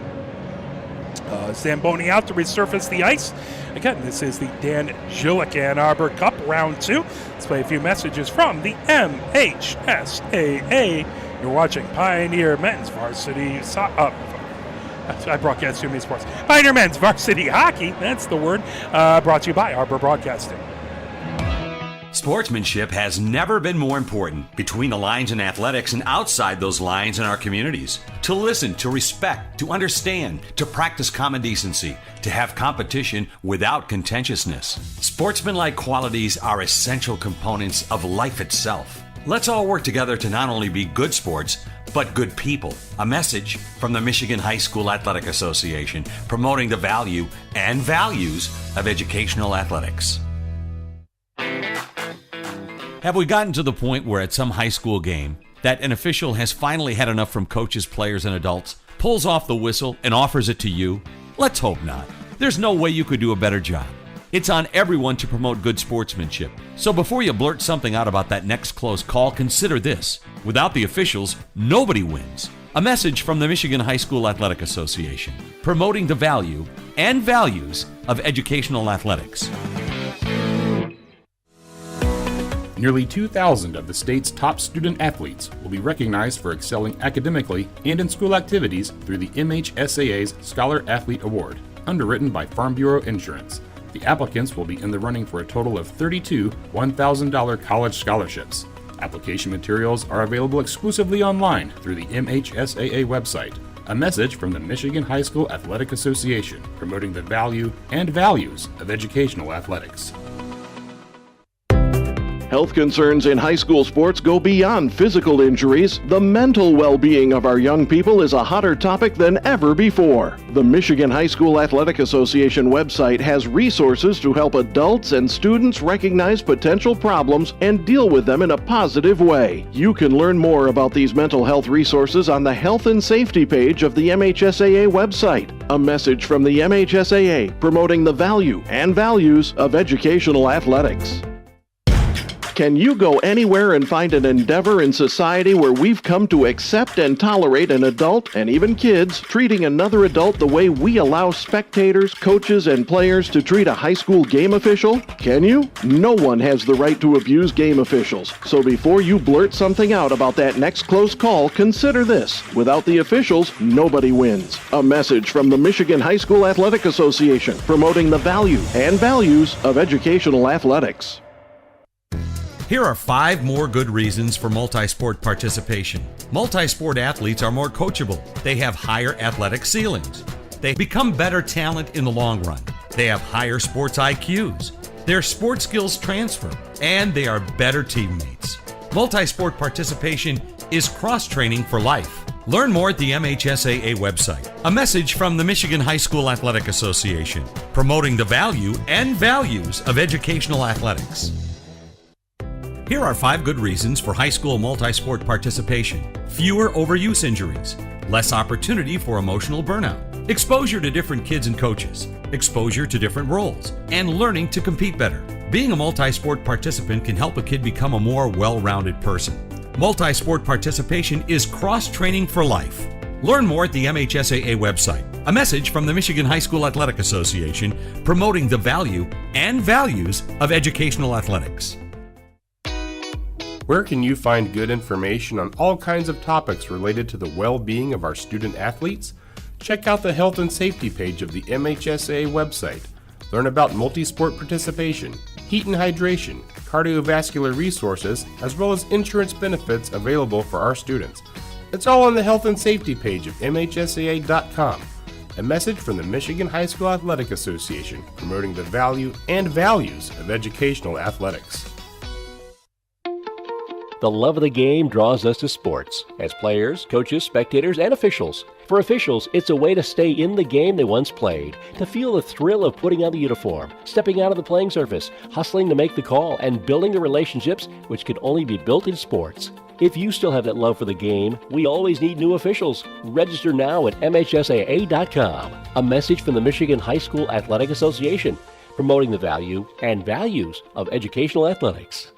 Speaker 1: Zamboni out to resurface the ice. Again, this is the Dan Jilek Ann Arbor Cup, round 2. Let's play a few messages from the MHSAA. You're watching Pioneer Men's Varsity I broadcast too many sports. Pioneer Men's Varsity Hockey, that's the word, brought to you by Arbor Broadcasting.
Speaker 3: Sportsmanship has never been more important between the lines in athletics and outside those lines in our communities. To listen, to respect, to understand, to practice common decency, to have competition without contentiousness. Sportsmanlike qualities are essential components of life itself. Let's all work together to not only be good sports, but good people. A message from the Michigan High School Athletic Association, promoting the value and values of educational athletics. Have we gotten to the point where at some high school game that an official has finally had enough from coaches, players, and adults, pulls off the whistle, and offers it to you? Let's hope not. There's no way you could do a better job. It's on everyone to promote good sportsmanship. So before you blurt something out about that next close call, consider this. Without the officials, nobody wins. A message from the Michigan High School Athletic Association, promoting the value and values of educational athletics.
Speaker 4: Nearly 2,000 of the state's top student athletes will be recognized for excelling academically and in school activities through the MHSAA's Scholar Athlete Award, underwritten by Farm Bureau Insurance. The applicants will be in the running for a total of 32 $1,000 college scholarships. Application materials are available exclusively online through the MHSAA website. A message from the Michigan High School Athletic Association, promoting the value and values of educational athletics.
Speaker 5: Health concerns in high school sports go beyond physical injuries. The mental well-being of our young people is a hotter topic than ever before. The Michigan High School Athletic Association website has resources to help adults and students recognize potential problems and deal with them in a positive way. You can learn more about these mental health resources on the Health and Safety page of the MHSAA website. A message from the MHSAA promoting the value and values of educational athletics. Can you go anywhere and find an endeavor in society where we've come to accept and tolerate an adult, and even kids, treating another adult the way we allow spectators, coaches, and players to treat a high school game official? Can you? No one has the right to abuse game officials. So before you blurt something out about that next close call, consider this. Without the officials, nobody wins. A message from the Michigan High School Athletic Association, promoting the value and values of educational athletics.
Speaker 3: Here are 5 more good reasons for multi-sport participation. Multi-sport athletes are more coachable. They have higher athletic ceilings. They become better talent in the long run. They have higher sports IQs. Their sports skills transfer, and they are better teammates. Multi-sport participation is cross-training for life. Learn more at the MHSAA website. A message from the Michigan High School Athletic Association, promoting the value and values of educational athletics. Here are 5 good reasons for high school multi-sport participation. Fewer overuse injuries, less opportunity for emotional burnout, exposure to different kids and coaches, exposure to different roles, and learning to compete better. Being a multi-sport participant can help a kid become a more well-rounded person. Multi-sport participation is cross-training for life. Learn more at the MHSAA website. A message from the Michigan High School Athletic Association, promoting the value and values of educational athletics.
Speaker 7: Where can you find good information on all kinds of topics related to the well-being of our student athletes? Check out the Health and Safety page of the MHSAA website. Learn about multi-sport participation, heat and hydration, cardiovascular resources, as well as insurance benefits available for our students. It's all on the Health and Safety page of MHSAA.com. A message from the Michigan High School Athletic Association, promoting the value and values of educational athletics.
Speaker 6: The love of the game draws us to sports, as players, coaches, spectators, and officials. For officials, it's a way to stay in the game they once played, to feel the thrill of putting on the uniform, stepping out of the playing surface, hustling to make the call, and building the relationships which can only be built in sports. If you still have that love for the game, we always need new officials. Register now at MHSAA.com. A message from the Michigan High School Athletic Association, promoting the value and values of educational athletics.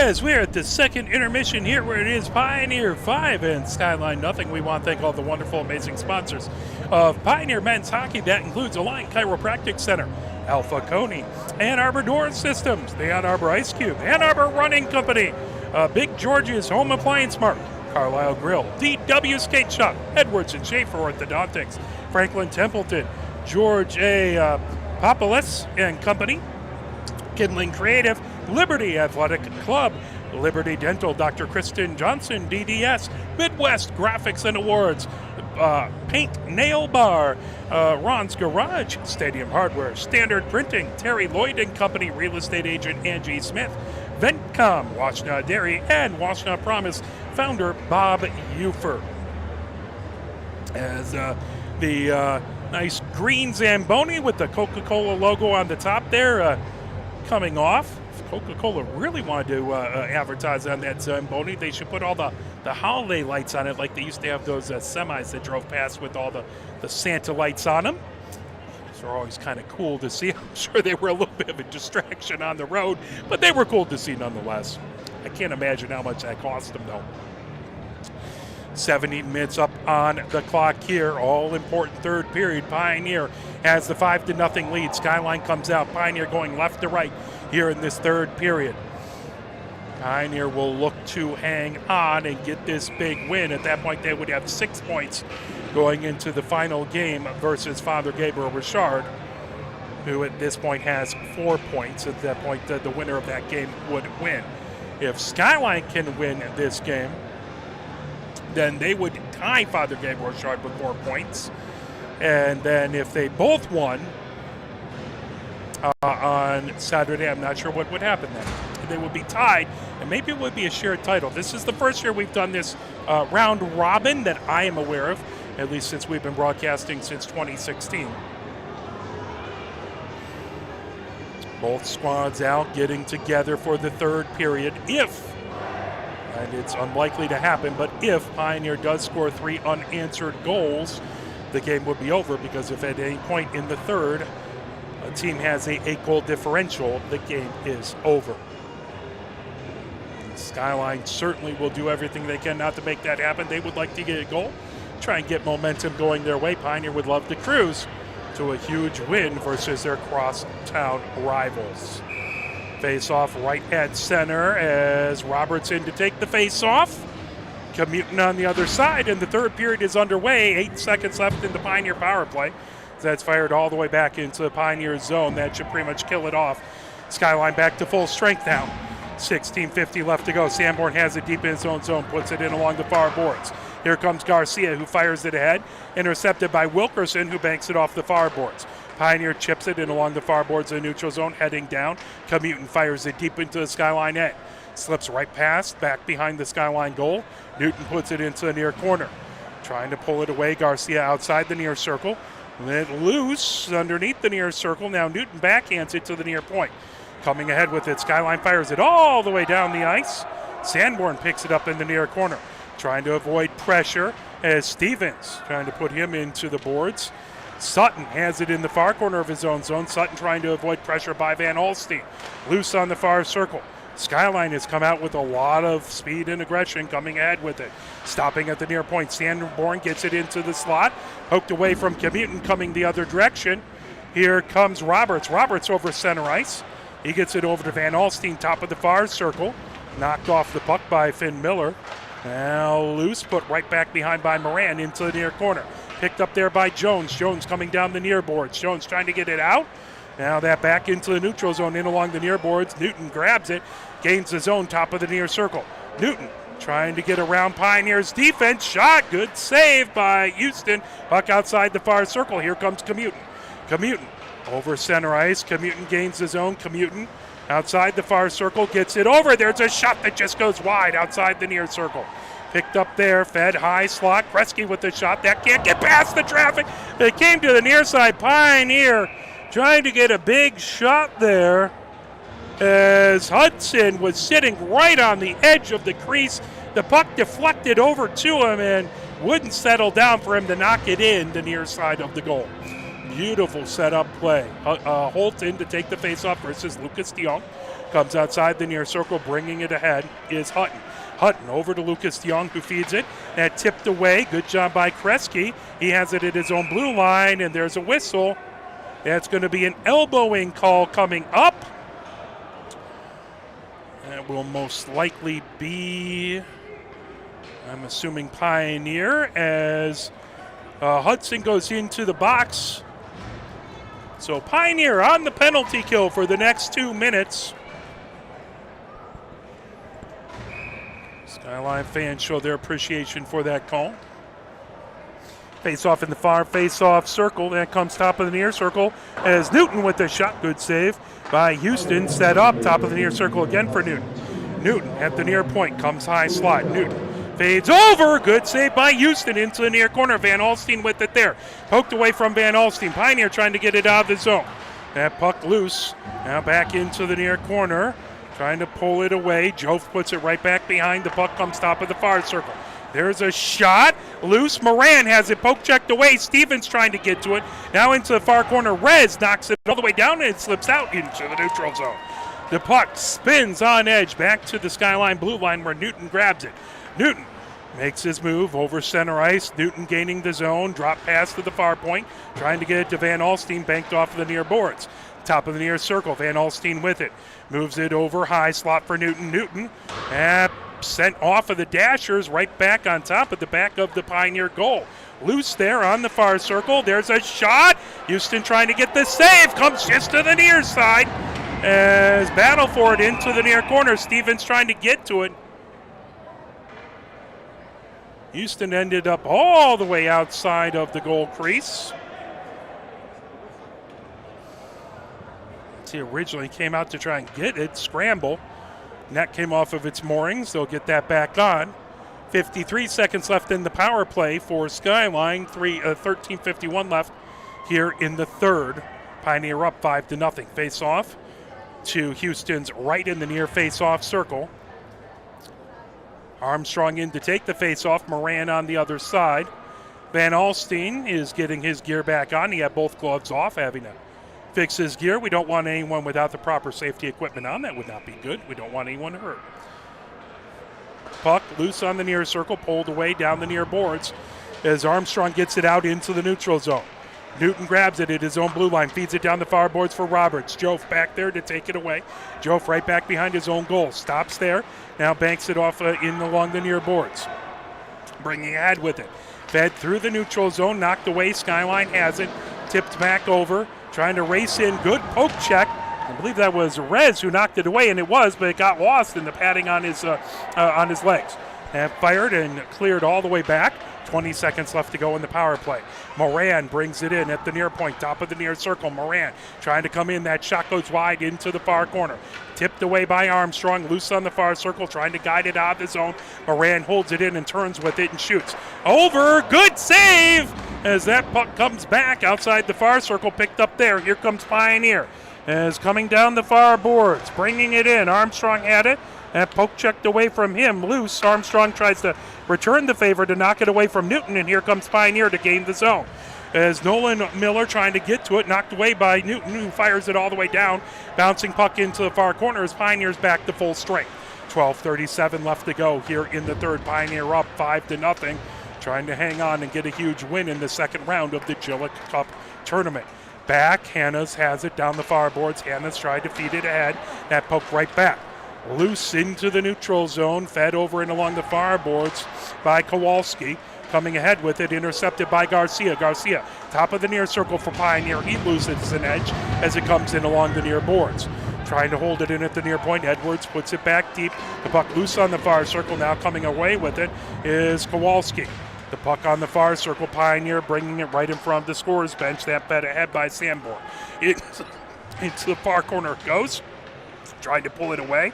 Speaker 1: As we're at the second intermission here, where it is Pioneer 5 and Skyline nothing. We want to thank all the wonderful, amazing sponsors of Pioneer Men's Hockey. That includes Alliant Chiropractic Center, Alpha Coney, Ann Arbor Door Systems, the Ann Arbor Ice Cube, Ann Arbor Running Company, Big George's Home Appliance Mart, Carlisle Grill, DW Skate Shop, Edwards and Schaefer Orthodontics, Franklin Templeton, George A. Papalis and Company, Kindling Creative, Liberty Athletic Club, Liberty Dental, Dr. Kristen Johnson, DDS, Midwest Graphics and Awards, Paint Nail Bar, Ron's Garage, Stadium Hardware, Standard Printing, Terry Lloyd and Company, Real Estate Agent Angie Smith, Ventcom, Washtenaw Dairy, and Washtenaw Promise founder Bob Ufer. As the nice green Zamboni with the Coca-Cola logo on the top there coming off. If Coca-Cola really wanted to advertise on that Zamboni, they should put all the holiday lights on it like they used to have those semis that drove past with all the Santa lights on them. Those are always kind of cool to see. I'm sure they were a little bit of a distraction on the road, but they were cool to see nonetheless. I can't imagine how much that cost them, though. 70 minutes up on the clock here. All important third period. Pioneer has the 5-0 lead. Skyline comes out. Pioneer going left to right here in this third period. Pioneer will look to hang on and get this big win. At that point, they would have 6 points going into the final game versus Father Gabriel Richard, who at this point has 4 points. At that point, the winner of that game would win. If Skyline can win this game, then they would tie Father Gabriel Richard with 4 points. And then if they both won on Saturday, I'm not sure what would happen then. They would be tied, and maybe it would be a shared title. This is the first year we've done this round robin that I am aware of, at least since we've been broadcasting since 2016. Both squads out getting together for the third period. And it's unlikely to happen, but if Pioneer does score 3 unanswered goals, the game would be over, because if at any point in the third a team has a 8-goal differential, the game is over. Skyline certainly will do everything they can not to make that happen. They would like to get a goal, try and get momentum going their way. Pioneer would love to cruise to a huge win versus their crosstown rivals. Face-off right at center as Robertson to take the face-off. Commuting on the other side, and the third period is underway. 8 seconds left in the Pioneer power play. That's fired all the way back into the Pioneer zone. That should pretty much kill it off. Skyline back to full strength now. 16:50 left to go. Sanborn has it deep in his own zone, puts it in along the far boards. Here comes Garcia, who fires it ahead. Intercepted by Wilkerson, who banks it off the far boards. Pioneer chips it in along the far boards of the neutral zone, heading down. Commuting fires it deep into the Skyline end. Slips right past, back behind the Skyline goal. Newton puts it into the near corner. Trying to pull it away. Garcia outside the near circle. Then loose underneath the near circle. Now Newton backhands it to the near point. Coming ahead with it, Skyline fires it all the way down the ice. Sanborn picks it up in the near corner. Trying to avoid pressure as Stevens trying to put him into the boards. Sutton has it in the far corner of his own zone. Sutton trying to avoid pressure by Van Holstein. Loose on the far circle. Skyline has come out with a lot of speed and aggression, coming ahead with it. Stopping at the near point. Sanborn gets it into the slot. Poked away from Commuton, coming the other direction. Here comes Roberts. Roberts over center ice. He gets it over to Van Alstyne, top of the far circle. Knocked off the puck by Finn Miller. Now loose, put right back behind by Moran into the near corner. Picked up there by Jones. Jones coming down the near boards. Jones trying to get it out. Now that back into the neutral zone, in along the near boards. Newton grabs it, gains his own top of the near circle. Newton trying to get around Pioneer's defense. Shot, good save by Houston. Puck outside the far circle. Here comes Commuton. Commuton over center ice. Commuton gains his own. Commuton outside the far circle, gets it over. There's a shot that just goes wide outside the near circle. Picked up there, fed high slot. Kresge with the shot. That can't get past the traffic. It came to the near side. Pioneer trying to get a big shot there as Hudson was sitting right on the edge of the crease. The puck deflected over to him and wouldn't settle down for him to knock it in the near side of the goal. Beautiful setup play. Holt in to take the faceoff versus Lucas DeYoung. Comes outside the near circle, bringing it ahead is Hutton. Hutton over to Lucas DeYoung, who feeds it. That tipped away. Good job by Kresge. He has it at his own blue line, and there's a whistle. That's going to be an elbowing call coming up. That will most likely be, I'm assuming, Pioneer, as Hudson goes into the box. So Pioneer on the penalty kill for the next 2 minutes. Skyline fans show their appreciation for that call. Face off in the far face-off circle. That comes top of the near circle as Newton with the shot. Good save by Houston. Set up top of the near circle again for Newton. Newton at the near point comes high slot. Newton fades over. Good save by Houston into the near corner. Van Alstine with it there. Poked away from Van Alstine. Pioneer trying to get it out of the zone. That puck loose. Now back into the near corner. Trying to pull it away. Jove puts it right back behind. The puck comes top of the far circle. There's a shot. Loose. Moran has it poke checked away. Stevens trying to get to it. Now into the far corner. Rez knocks it all the way down and it slips out into the neutral zone. The puck spins on edge back to the Skyline blue line where Newton grabs it. Newton makes his move over center ice. Newton gaining the zone. Drop pass to the far point. Trying to get it to Van Alstine. Banked off of the near boards. Top of the near circle. Van Alstine with it. Moves it over high slot for Newton. Newton sent off of the Dashers right back on top of the back of the Pioneer goal. Loose there on the far circle. There's a shot. Houston trying to get the save. Comes just to the near side. As battle for it into the near corner. Stevens trying to get to it. Houston ended up all the way outside of the goal crease. He originally came out to try and get it, scramble. Net came off of its moorings. They'll get that back on. 53 seconds left in the power play for Skyline. 13:51 left here in the third. Pioneer up 5-0. Face off to Houston's right in the near face-off circle. Armstrong in to take the face-off. Moran on the other side. Van Alstine is getting his gear back on. He had both gloves off, having to fix his gear. We don't want anyone without the proper safety equipment on. That would not be good. We don't want anyone hurt. Puck loose on the near circle, pulled away down the near boards as Armstrong gets it out into the neutral zone. Newton grabs it at his own blue line, feeds it down the far boards for Roberts. Jove back there to take it away. Jove right back behind his own goal. Stops there. Now banks it off in along the near boards. Bringing ahead with it. Fed through the neutral zone, knocked away. Skyline has it. Tipped back over. Trying to race in. Good poke check. I believe that was Rez who knocked it away, and it was, but it got lost in the padding on his legs. And fired and cleared all the way back. 20 seconds left to go in the power play. Moran brings it in at the near point, top of the near circle. Moran trying to come in. That shot goes wide into the far corner. Tipped away by Armstrong. Loose on the far circle, trying to guide it out of the zone. Moran holds it in and turns with it and shoots. Over. Good save as that puck comes back outside the far circle. Picked up there. Here comes Pioneer. As coming down the far boards, bringing it in. Armstrong had it. That poke checked away from him. Loose. Armstrong tries to return the favor to knock it away from Newton, and here comes Pioneer to gain the zone. As Nolan Miller trying to get to it, knocked away by Newton, who fires it all the way down. Bouncing puck into the far corner as Pioneer's back to full strength. 12:37 left to go here in the third. Pioneer up 5-0, trying to hang on and get a huge win in the second round of the Jilek Cup tournament. Back, Hannes has it down the far boards. Hannes tried to feed it ahead. That poked right back. Loose into the neutral zone, fed over and along the far boards by Kowalski. Coming ahead with it, intercepted by Garcia. Garcia, top of the near circle for Pioneer. He loses an edge as it comes in along the near boards. Trying to hold it in at the near point. Edwards puts it back deep. The puck loose on the far circle. Now coming away with it is Kowalski. The puck on the far circle. Pioneer bringing it right in front of the scorer's bench. That fed ahead by Sanborn. Into the far corner it goes. Trying to pull it away.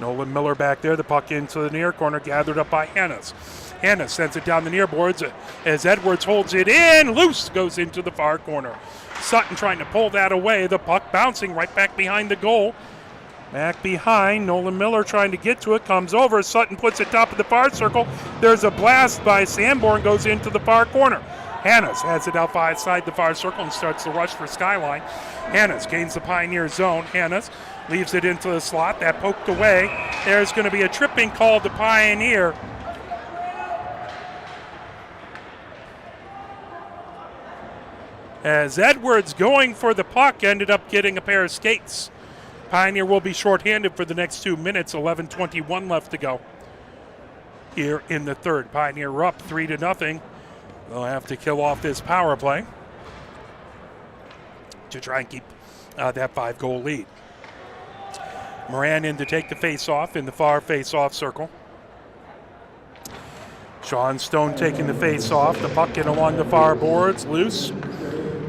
Speaker 1: Nolan Miller back there. The puck into the near corner, gathered up by Hannes. Hannes sends it down the near boards as Edwards holds it in. Loose goes into the far corner. Sutton trying to pull that away. The puck bouncing right back behind the goal. Back behind. Nolan Miller trying to get to it. Comes over. Sutton puts it top of the far circle. There's a blast by Sanborn. Goes into the far corner. Hannes has it out by side the far circle and starts the rush for Skyline. Hannes gains the Pioneer zone. Hannes leaves it into the slot. That poked away. There's going to be a tripping call to Pioneer. As Edwards going for the puck ended up getting a pair of skates. Pioneer will be shorthanded for the next 2 minutes. 11:21 left to go here in the third. Pioneer up 3-0. They'll have to kill off this power play to try and keep that 5-goal lead. Moran in to take the face-off in the far face-off circle. Sean Stone taking the face-off. The puck in along the far boards, loose.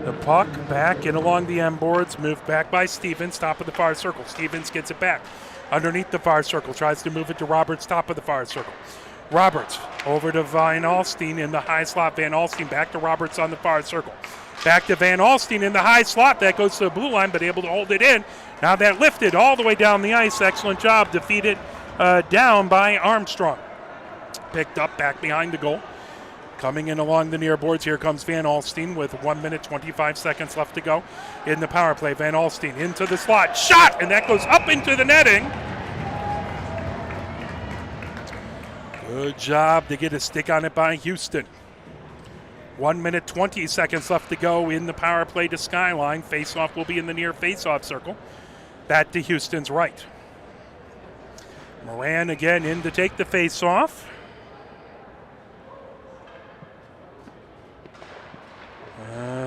Speaker 1: The puck back in along the end boards, moved back by Stevens, top of the far circle. Stevens gets it back underneath the far circle, tries to move it to Roberts, top of the far circle. Roberts over to Van Alstine in the high slot. Van Alstine back to Roberts on the far circle. Back to Van Alstine in the high slot. That goes to the blue line, but able to hold it in. Now that lifted all the way down the ice. Excellent job. Defeated down by Armstrong. Picked up back behind the goal. Coming in along the near boards, here comes Van Alstine with 1 minute, 25 seconds left to go in the power play. Van Alstine into the slot. Shot! And that goes up into the netting. Good job to get a stick on it by Houston. 1 minute, 20 seconds left to go in the power play to Skyline. Face-off will be in the near face-off circle. That to Houston's right. Moran again in to take the face-off.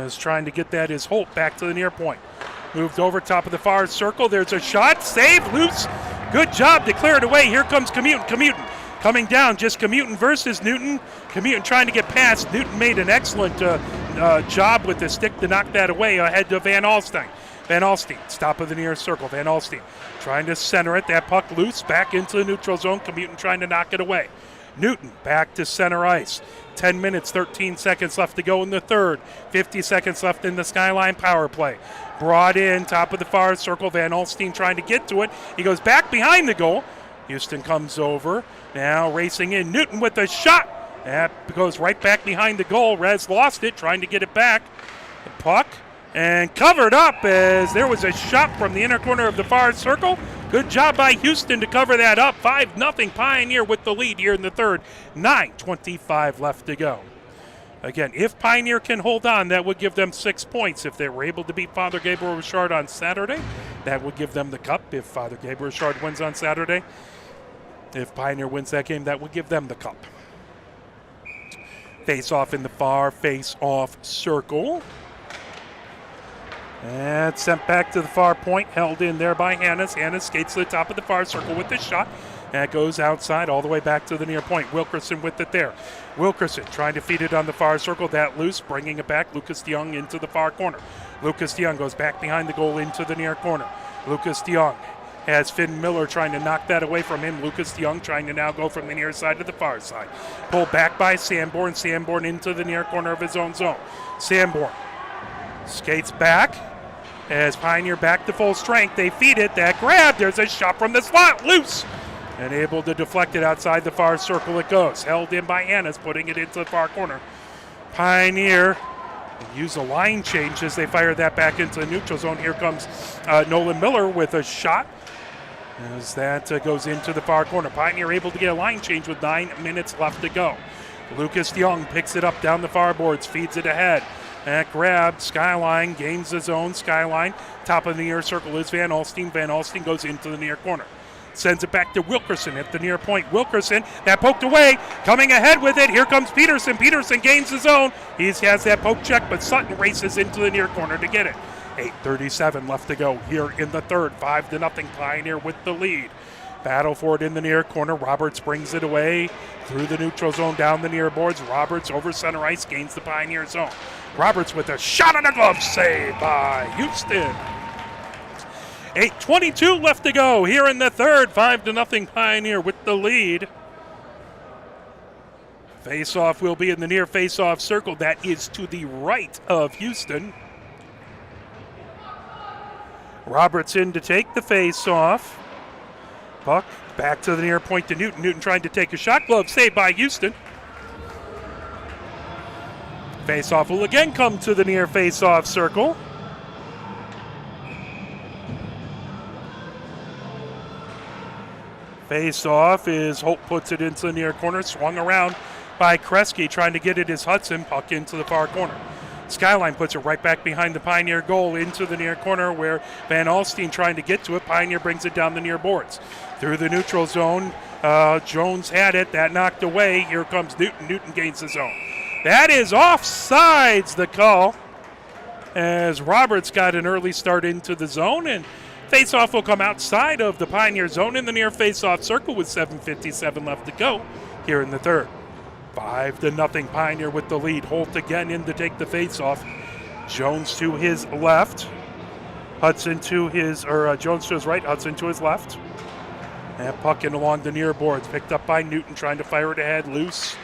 Speaker 1: Is trying to get that is Holt back to the near point. Moved over top of the far circle. There's a shot. Save. Loose. Good job to clear it away. Here comes Commutin. Commutin coming down. Just Commutin versus Newton. Commutin trying to get past. Newton made an excellent job with the stick to knock that away ahead to Van Alstine. Van Alstine, top of the near circle. Van Alstine trying to center it. That puck loose. Back into the neutral zone. Commutin trying to knock it away. Newton back to center ice. 10 minutes, 13 seconds left to go in the third. 50 seconds left in the Skyline power play. Brought in, top of the far circle. Van Alstine trying to get to it. He goes back behind the goal. Houston comes over. Now racing in. Newton with a shot. That goes right back behind the goal. Rez lost it, trying to get it back. The puck. And covered up as there was a shot from the inner corner of the far circle. Good job by Houston to cover that up. 5-0 Pioneer with the lead here in the third. 9:25 left to go. Again, if Pioneer can hold on, that would give them 6 points. If they were able to beat Father Gabriel Richard on Saturday, that would give them the cup. If Father Gabriel Richard wins on Saturday, if Pioneer wins that game, that would give them the cup. Face off in the far face-off circle. And sent back to the far point, held in there by Hannes. Hannes skates to the top of the far circle with the shot. That goes outside all the way back to the near point. Wilkerson with it there. Wilkerson trying to feed it on the far circle. That loose, bringing it back. Lucas DeYoung into the far corner. Lucas DeYoung goes back behind the goal into the near corner. Lucas DeYoung has Finn Miller trying to knock that away from him. Lucas DeYoung trying to now go from the near side to the far side. Pulled back by Sanborn. Sanborn into the near corner of his own zone. Sanborn skates back. As Pioneer back to full strength, they feed it. That grab, there's a shot from the slot, loose. And able to deflect it outside the far circle it goes. Held in by Hannes, putting it into the far corner. Pioneer use a line change as they fire that back into the neutral zone. Here comes Nolan Miller with a shot. As that goes into the far corner. Pioneer able to get a line change with 9 minutes left to go. Lucas DeYoung picks it up down the far boards, feeds it ahead. That grab, Skyline gains the zone. Skyline, top of the near circle is Van Alstine. Van Alstine goes into the near corner. Sends it back to Wilkerson at the near point. Wilkerson, that poked away, coming ahead with it. Here comes Peterson. Peterson gains the zone. He has that poke check, but Sutton races into the near corner to get it. 8:37 left to go here in the third. 5-0 Pioneer with the lead. Battle for it in the near corner. Roberts brings it away through the neutral zone down the near boards. Roberts over center ice gains the Pioneer zone. Roberts with a shot and a glove save by Houston. 8:22 left to go here in the third. 5-0 Pioneer with the lead. Face-off will be in the near face-off circle. That is to the right of Houston. Roberts in to take the face-off. Puck back to the near point to Newton. Newton trying to take a shot. Glove saved by Houston. Face-off will again come to the near face-off circle. Face-off is Holt puts it into the near corner, swung around by Kresge, trying to get it as Hudson, puck into the far corner. Skyline puts it right back behind the Pioneer goal into the near corner where Van Alstine trying to get to it. Pioneer brings it down the near boards. Through the neutral zone, Jones had it. That knocked away. Here comes Newton. Newton gains the zone. That is offsides, the call, as Roberts got an early start into the zone, and face-off will come outside of the Pioneer zone in the near face-off circle with 7:57 left to go here in the third. 5-0 Pioneer with the lead. Holt again in to take the face-off. Jones to his left. Hudson to his, Jones to his right, Hudson to his left. And puck in along the near boards. Picked up by Newton, trying to fire it ahead, loose.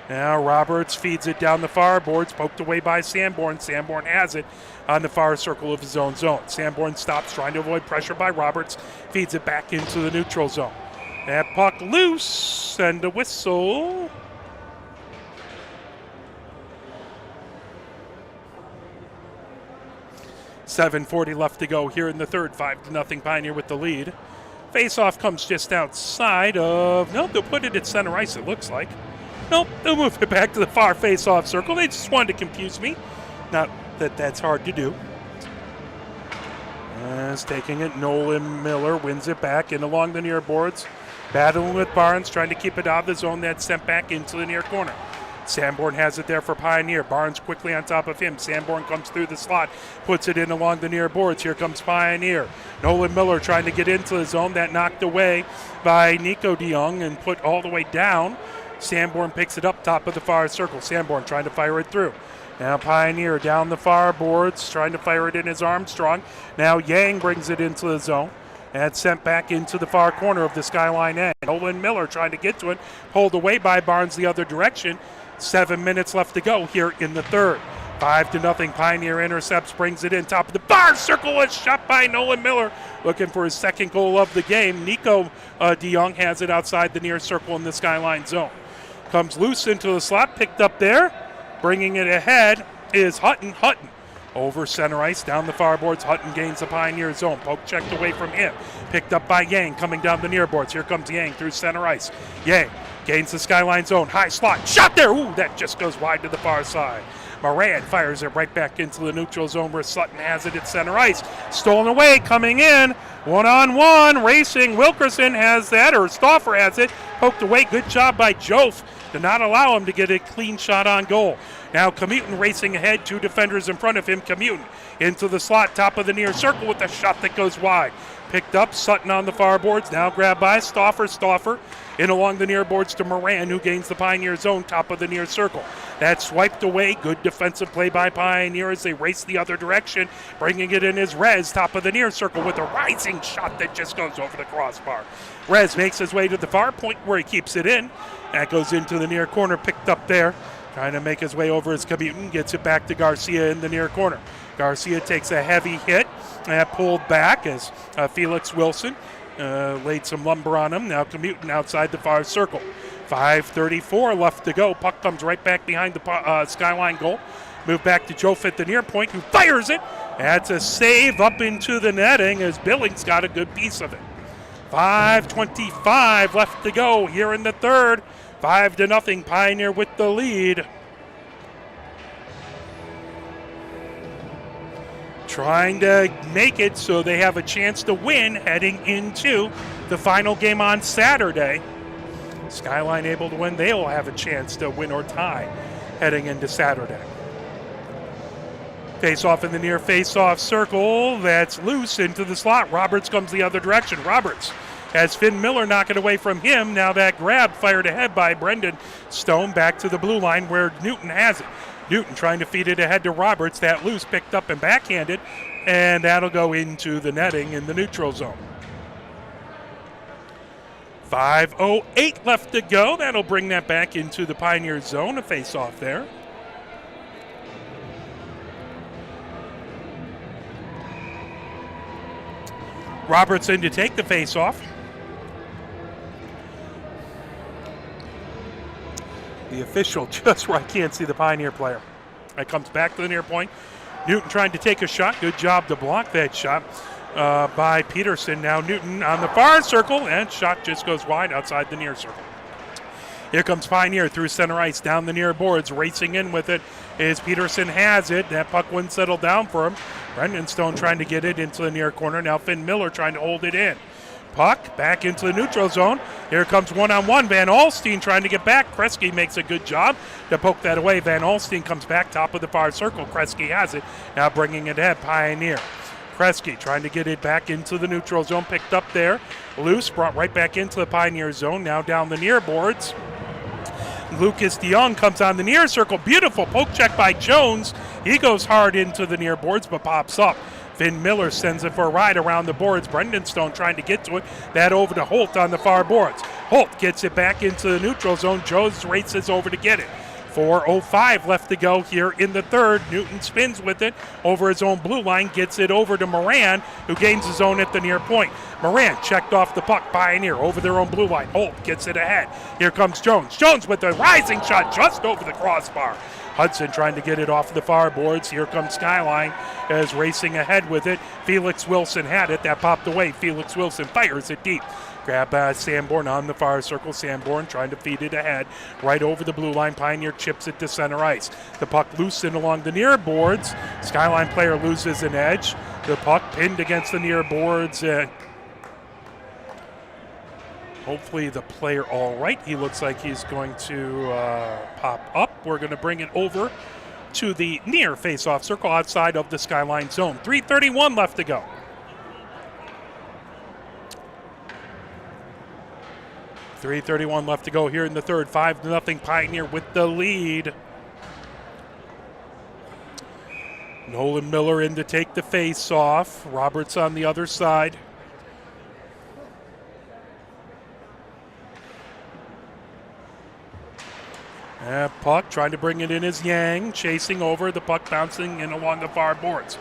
Speaker 1: Now Roberts feeds it down the far boards, poked away by Sanborn. Sanborn has it on the far circle of his own zone. Sanborn stops, trying to avoid pressure by Roberts, feeds it back into the neutral zone. That puck loose, and a whistle. .740 left to go here in the third. 5-0 Pioneer with the lead. Face-off comes just outside of, nope, they'll put it at center ice, it looks like. Nope, they'll move it back to the far face-off circle. They just wanted to confuse me. Not that that's hard to do. As taking it, Nolan Miller wins it back in along the near boards. Battling with Barnes, trying to keep it out of the zone. That's sent back into the near corner. Sanborn has it there for Pioneer. Barnes quickly on top of him. Sanborn comes through the slot, puts it in along the near boards. Here comes Pioneer. Nolan Miller trying to get into the zone. That knocked away by Nico DeJong and put all the way down. Sanborn picks it up top of the far circle. Sanborn trying to fire it through. Now Pioneer down the far boards, trying to fire it in his Armstrong. Now Yang brings it into the zone. And sent back into the far corner of the Skyline end. Nolan Miller trying to get to it, pulled away by Barnes the other direction. 7 minutes left to go here in the third. 5-0 Pioneer intercepts, brings it in top of the bar circle. A shot by Nolan Miller, looking for his second goal of the game. Nico DeJong has it outside the near circle in the Skyline zone. Comes loose into the slot, picked up there. Bringing it ahead is Hutton. Hutton over center ice, down the far boards. Hutton gains the Pioneer zone. Poke checked away from him. Picked up by Yang, coming down the near boards. Here comes Yang through center ice. Yang gains the Skyline zone. High slot. Shot there. Ooh, that just goes wide to the far side. Moran fires it right back into the neutral zone where Sutton has it at center ice. Stolen away, coming in. One-on-one, racing. Wilkerson has that, or Stauffer has it. Poked away. Good job by Jof to not allow him to get a clean shot on goal. Now Camutin racing ahead, two defenders in front of him. Camutin into the slot, top of the near circle with a shot that goes wide. Picked up, Sutton on the far boards, now grabbed by Stauffer. Stauffer in along the near boards to Moran, who gains the Pioneer zone, top of the near circle. That's swiped away. Good defensive play by Pioneer as they race the other direction. Bringing it in is Rez, top of the near circle with a rising shot that just goes over the crossbar. Rez makes his way to the far point where he keeps it in. That goes into the near corner, picked up there. Trying to make his way over as Camutin gets it back to Garcia in the near corner. Garcia takes a heavy hit, pulled back as Felix Wilson laid some lumber on him. Now Camutin outside the far circle. 5:34 left to go. Puck comes right back behind the Skyline goal. Move back to Joe at the near point, who fires it. That's a save up into the netting as Billings got a good piece of it. 5:25 left to go here in the third. 5-0 Pioneer with the lead. Trying to make it so they have a chance to win heading into the final game on Saturday. Skyline able to win, they will have a chance to win or tie heading into Saturday. Face-off in the near face-off circle. That's loose into the slot. Roberts comes the other direction. Roberts has Finn Miller knock it away from him. Now that grab fired ahead by Brendan Stone back to the blue line where Newton has it. Newton trying to feed it ahead to Roberts. That loose, picked up and backhanded, and that'll go into the netting in the neutral zone. 5:08 left to go. That'll bring that back into the Pioneer zone. A face-off there. Robertson to take the face-off. The official just where I can't see the Pioneer player. It comes back to the near point. Newton trying to take a shot. Good job to block that shot by Peterson. Now Newton on the far circle, and shot just goes wide outside the near circle. Here comes Pioneer through center ice, down the near boards, racing in with it as Peterson has it. That puck wouldn't settle down for him. Brendan Stone trying to get it into the near corner. Now Finn Miller trying to hold it in. Puck back into the neutral zone. Here comes one-on-one. Van Alstine trying to get back. Kresge makes a good job to poke that away. Van Alstine comes back, top of the far circle. Kresge has it. Now bringing it ahead, Pioneer. Kresge trying to get it back into the neutral zone. Picked up there. Loose, brought right back into the Pioneer zone. Now down the near boards. Lucas DeYoung comes on the near circle. Beautiful poke check by Jones. He goes hard into the near boards, but pops up. Finn Miller sends it for a ride around the boards. Brendan Stone trying to get to it. That over to Holt on the far boards. Holt gets it back into the neutral zone. Jones races over to get it. 4:05 left to go here in the third. Newton spins with it over his own blue line, gets it over to Moran, who gains his own at the near point. Moran checked off the puck. Pioneer over their own blue line. Holt gets it ahead. Here comes Jones. Jones with the rising shot just over the crossbar. Hudson trying to get it off the far boards. Here comes Skyline as racing ahead with it. Felix Wilson had it. That popped away. Felix Wilson fires it deep. Grab Sanborn on the far circle. Sanborn trying to feed it ahead. Right over the blue line. Pioneer chips it to center ice. The puck loosened along the near boards. Skyline player loses an edge. The puck pinned against the near boards. Hopefully the player all right. He looks like he's going to pop up. We're going to bring it over to the near face-off circle outside of the Skyline zone. 3:31 left to go. 3:31 left to go here in the third. 5-0 Pioneer with the lead. Nolan Miller in to take the face-off. Roberts on the other side. Puck trying to bring it in is Yang, chasing over, the puck bouncing in along the far boards.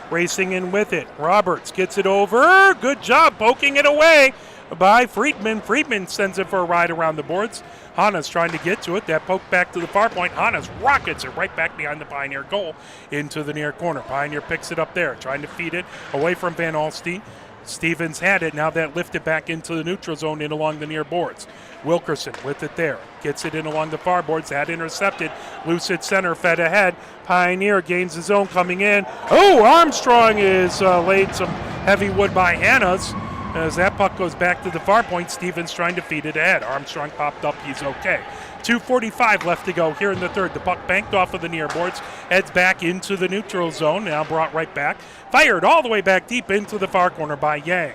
Speaker 1: Racing in with it. Roberts gets it over. Good job poking it away by Friedman. Friedman sends it for a ride around the boards. Hannes trying to get to it. That poke back to the far point. Hannes rockets it right back behind the Pioneer goal into the near corner. Pioneer picks it up there, trying to feed it away from Van Alstine. Stevens had it. Now that lifted back into the neutral zone in along the near boards. Wilkerson with it there. Gets it in along the far boards. That intercepted. Loose at center. Fed ahead. Pioneer gains his own coming in. Oh, Armstrong is laid some heavy wood by Hannes. As that puck goes back to the far point, Stevens trying to feed it ahead. Armstrong popped up. He's okay. 2:45 left to go here in the third. The puck banked off of the near boards, heads back into the neutral zone, now brought right back. Fired all the way back deep into the far corner by Yang.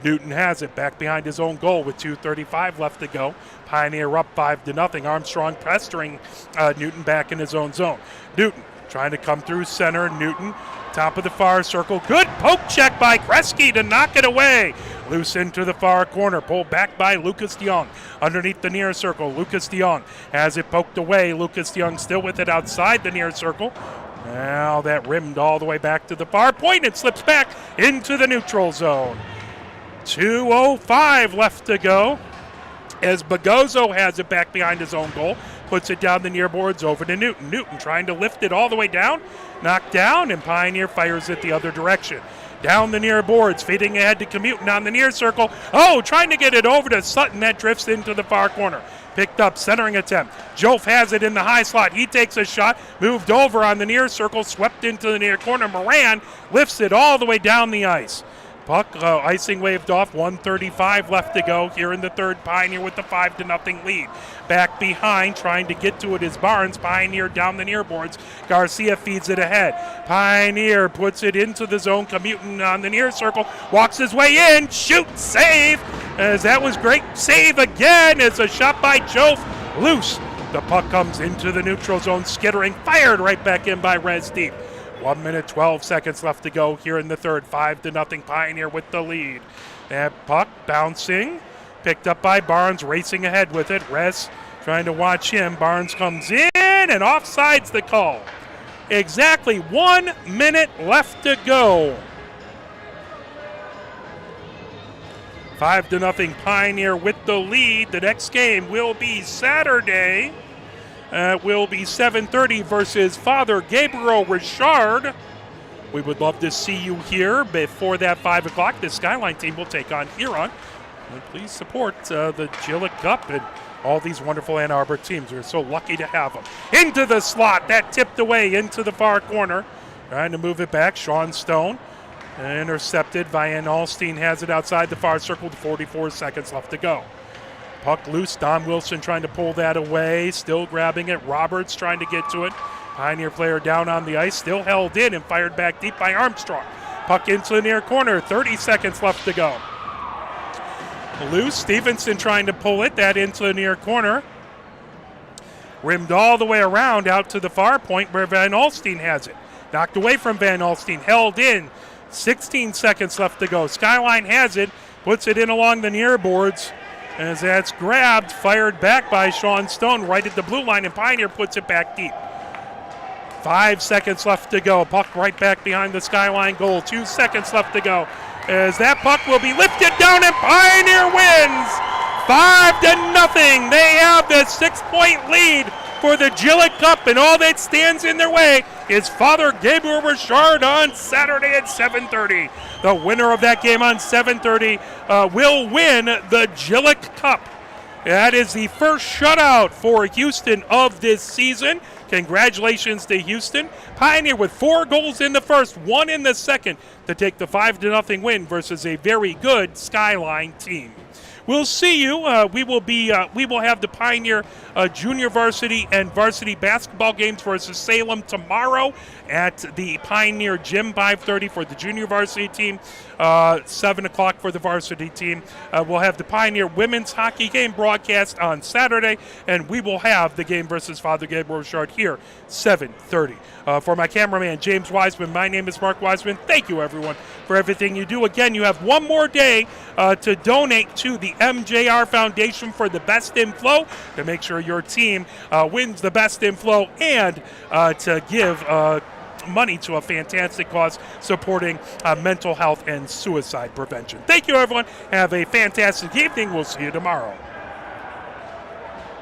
Speaker 1: Newton has it back behind his own goal with 2:35 left to go. Pioneer up 5-0. Armstrong pestering Newton back in his own zone. Newton trying to come through center. Newton, top of the far circle. Good poke check by Kresge to knock it away. Loose into the far corner. Pulled back by Lucas DeYoung. Underneath the near circle, Lucas DeYoung has it poked away. Lucas DeYoung still with it outside the near circle. Now that rimmed all the way back to the far point. It slips back into the neutral zone. 2:05 left to go as Bagozzo has it back behind his own goal. Puts it down the near boards over to Newton. Newton trying to lift it all the way down. Knocked down, and Pioneer fires it the other direction. Down the near boards, feeding ahead to Commutin on the near circle. Oh, trying to get it over to Sutton. That drifts into the far corner. Picked up, centering attempt. Jof has it in the high slot. He takes a shot, moved over on the near circle, swept into the near corner. Moran lifts it all the way down the ice. Puck icing waved off. 1:35 left to go here in the third. Pioneer with the 5-0 lead. Back behind, trying to get to it is Barnes. Pioneer down the near boards. Garcia feeds it ahead. Pioneer puts it into the zone. Commutin on the near circle. Walks his way in. Shoot, save. As that was great. Save again. It's a shot by Jof. Loose. The puck comes into the neutral zone. Skittering. Fired right back in by Rez Deep. 1 minute, 12 seconds left to go here in the third. 5-0 Pioneer with the lead. That puck bouncing. Picked up by Barnes, racing ahead with it. Rez trying to watch him. Barnes comes in, and offsides the call. Exactly 1 minute left to go. 5-0 Pioneer with the lead. The next game will be Saturday will be 7:30 versus Father Gabriel Richard. We would love to see you here before that 5 o'clock. The Skyline team will take on Huron. And please support the Jilek Cup and all these wonderful Ann Arbor teams. We're so lucky to have them. Into the slot. That tipped away into the far corner. Trying to move it back. Sean Stone. Intercepted. Van Alstine has it outside the far circle with 44 seconds left to go. Puck loose. Don Wilson trying to pull that away. Still grabbing it. Roberts trying to get to it. Pioneer player down on the ice. Still held in and fired back deep by Armstrong. Puck into the near corner. 30 seconds left to go. Loose. Stevenson trying to pull it. That into the near corner. Rimmed all the way around out to the far point where Van Alstine has it. Knocked away from Van Alstine. Held in. 16 seconds left to go. Skyline has it. Puts it in along the near boards. As that's grabbed. Fired back by Sean Stone right at the blue line. And Pioneer puts it back deep. 5 seconds left to go. Puck right back behind the Skyline goal. 2 seconds left to go. As that puck will be lifted down and Pioneer wins 5-0. They have the 6-point lead for the Jilek Cup, and all that stands in their way is Father Gabriel Richard on Saturday at 7:30. The winner of that game on 7:30 will win the Jilek Cup. That is the first shutout for Houston of this season. Congratulations to Houston. Pioneer with 4 goals in the first, 1 in the second to take the 5-0 win versus a very good Skyline team. We'll see you. We will have the Pioneer junior varsity and varsity basketball games versus Salem tomorrow at the Pioneer Gym, 5:30 for the junior varsity team, 7 o'clock for the varsity team. We'll have the Pioneer women's hockey game broadcast on Saturday, and we will have the game versus Father Gabriel Richard here, 7:30. For my cameraman, James Wiseman, my name is Mark Wiseman. Thank you, everyone, for everything you do. Again, you have one more day to donate to the MJR Foundation for the Best in Flow to make sure your team wins the Best in Flow and to give money to a fantastic cause supporting mental health and suicide prevention. Thank you, everyone. Have a fantastic evening. We'll see you tomorrow.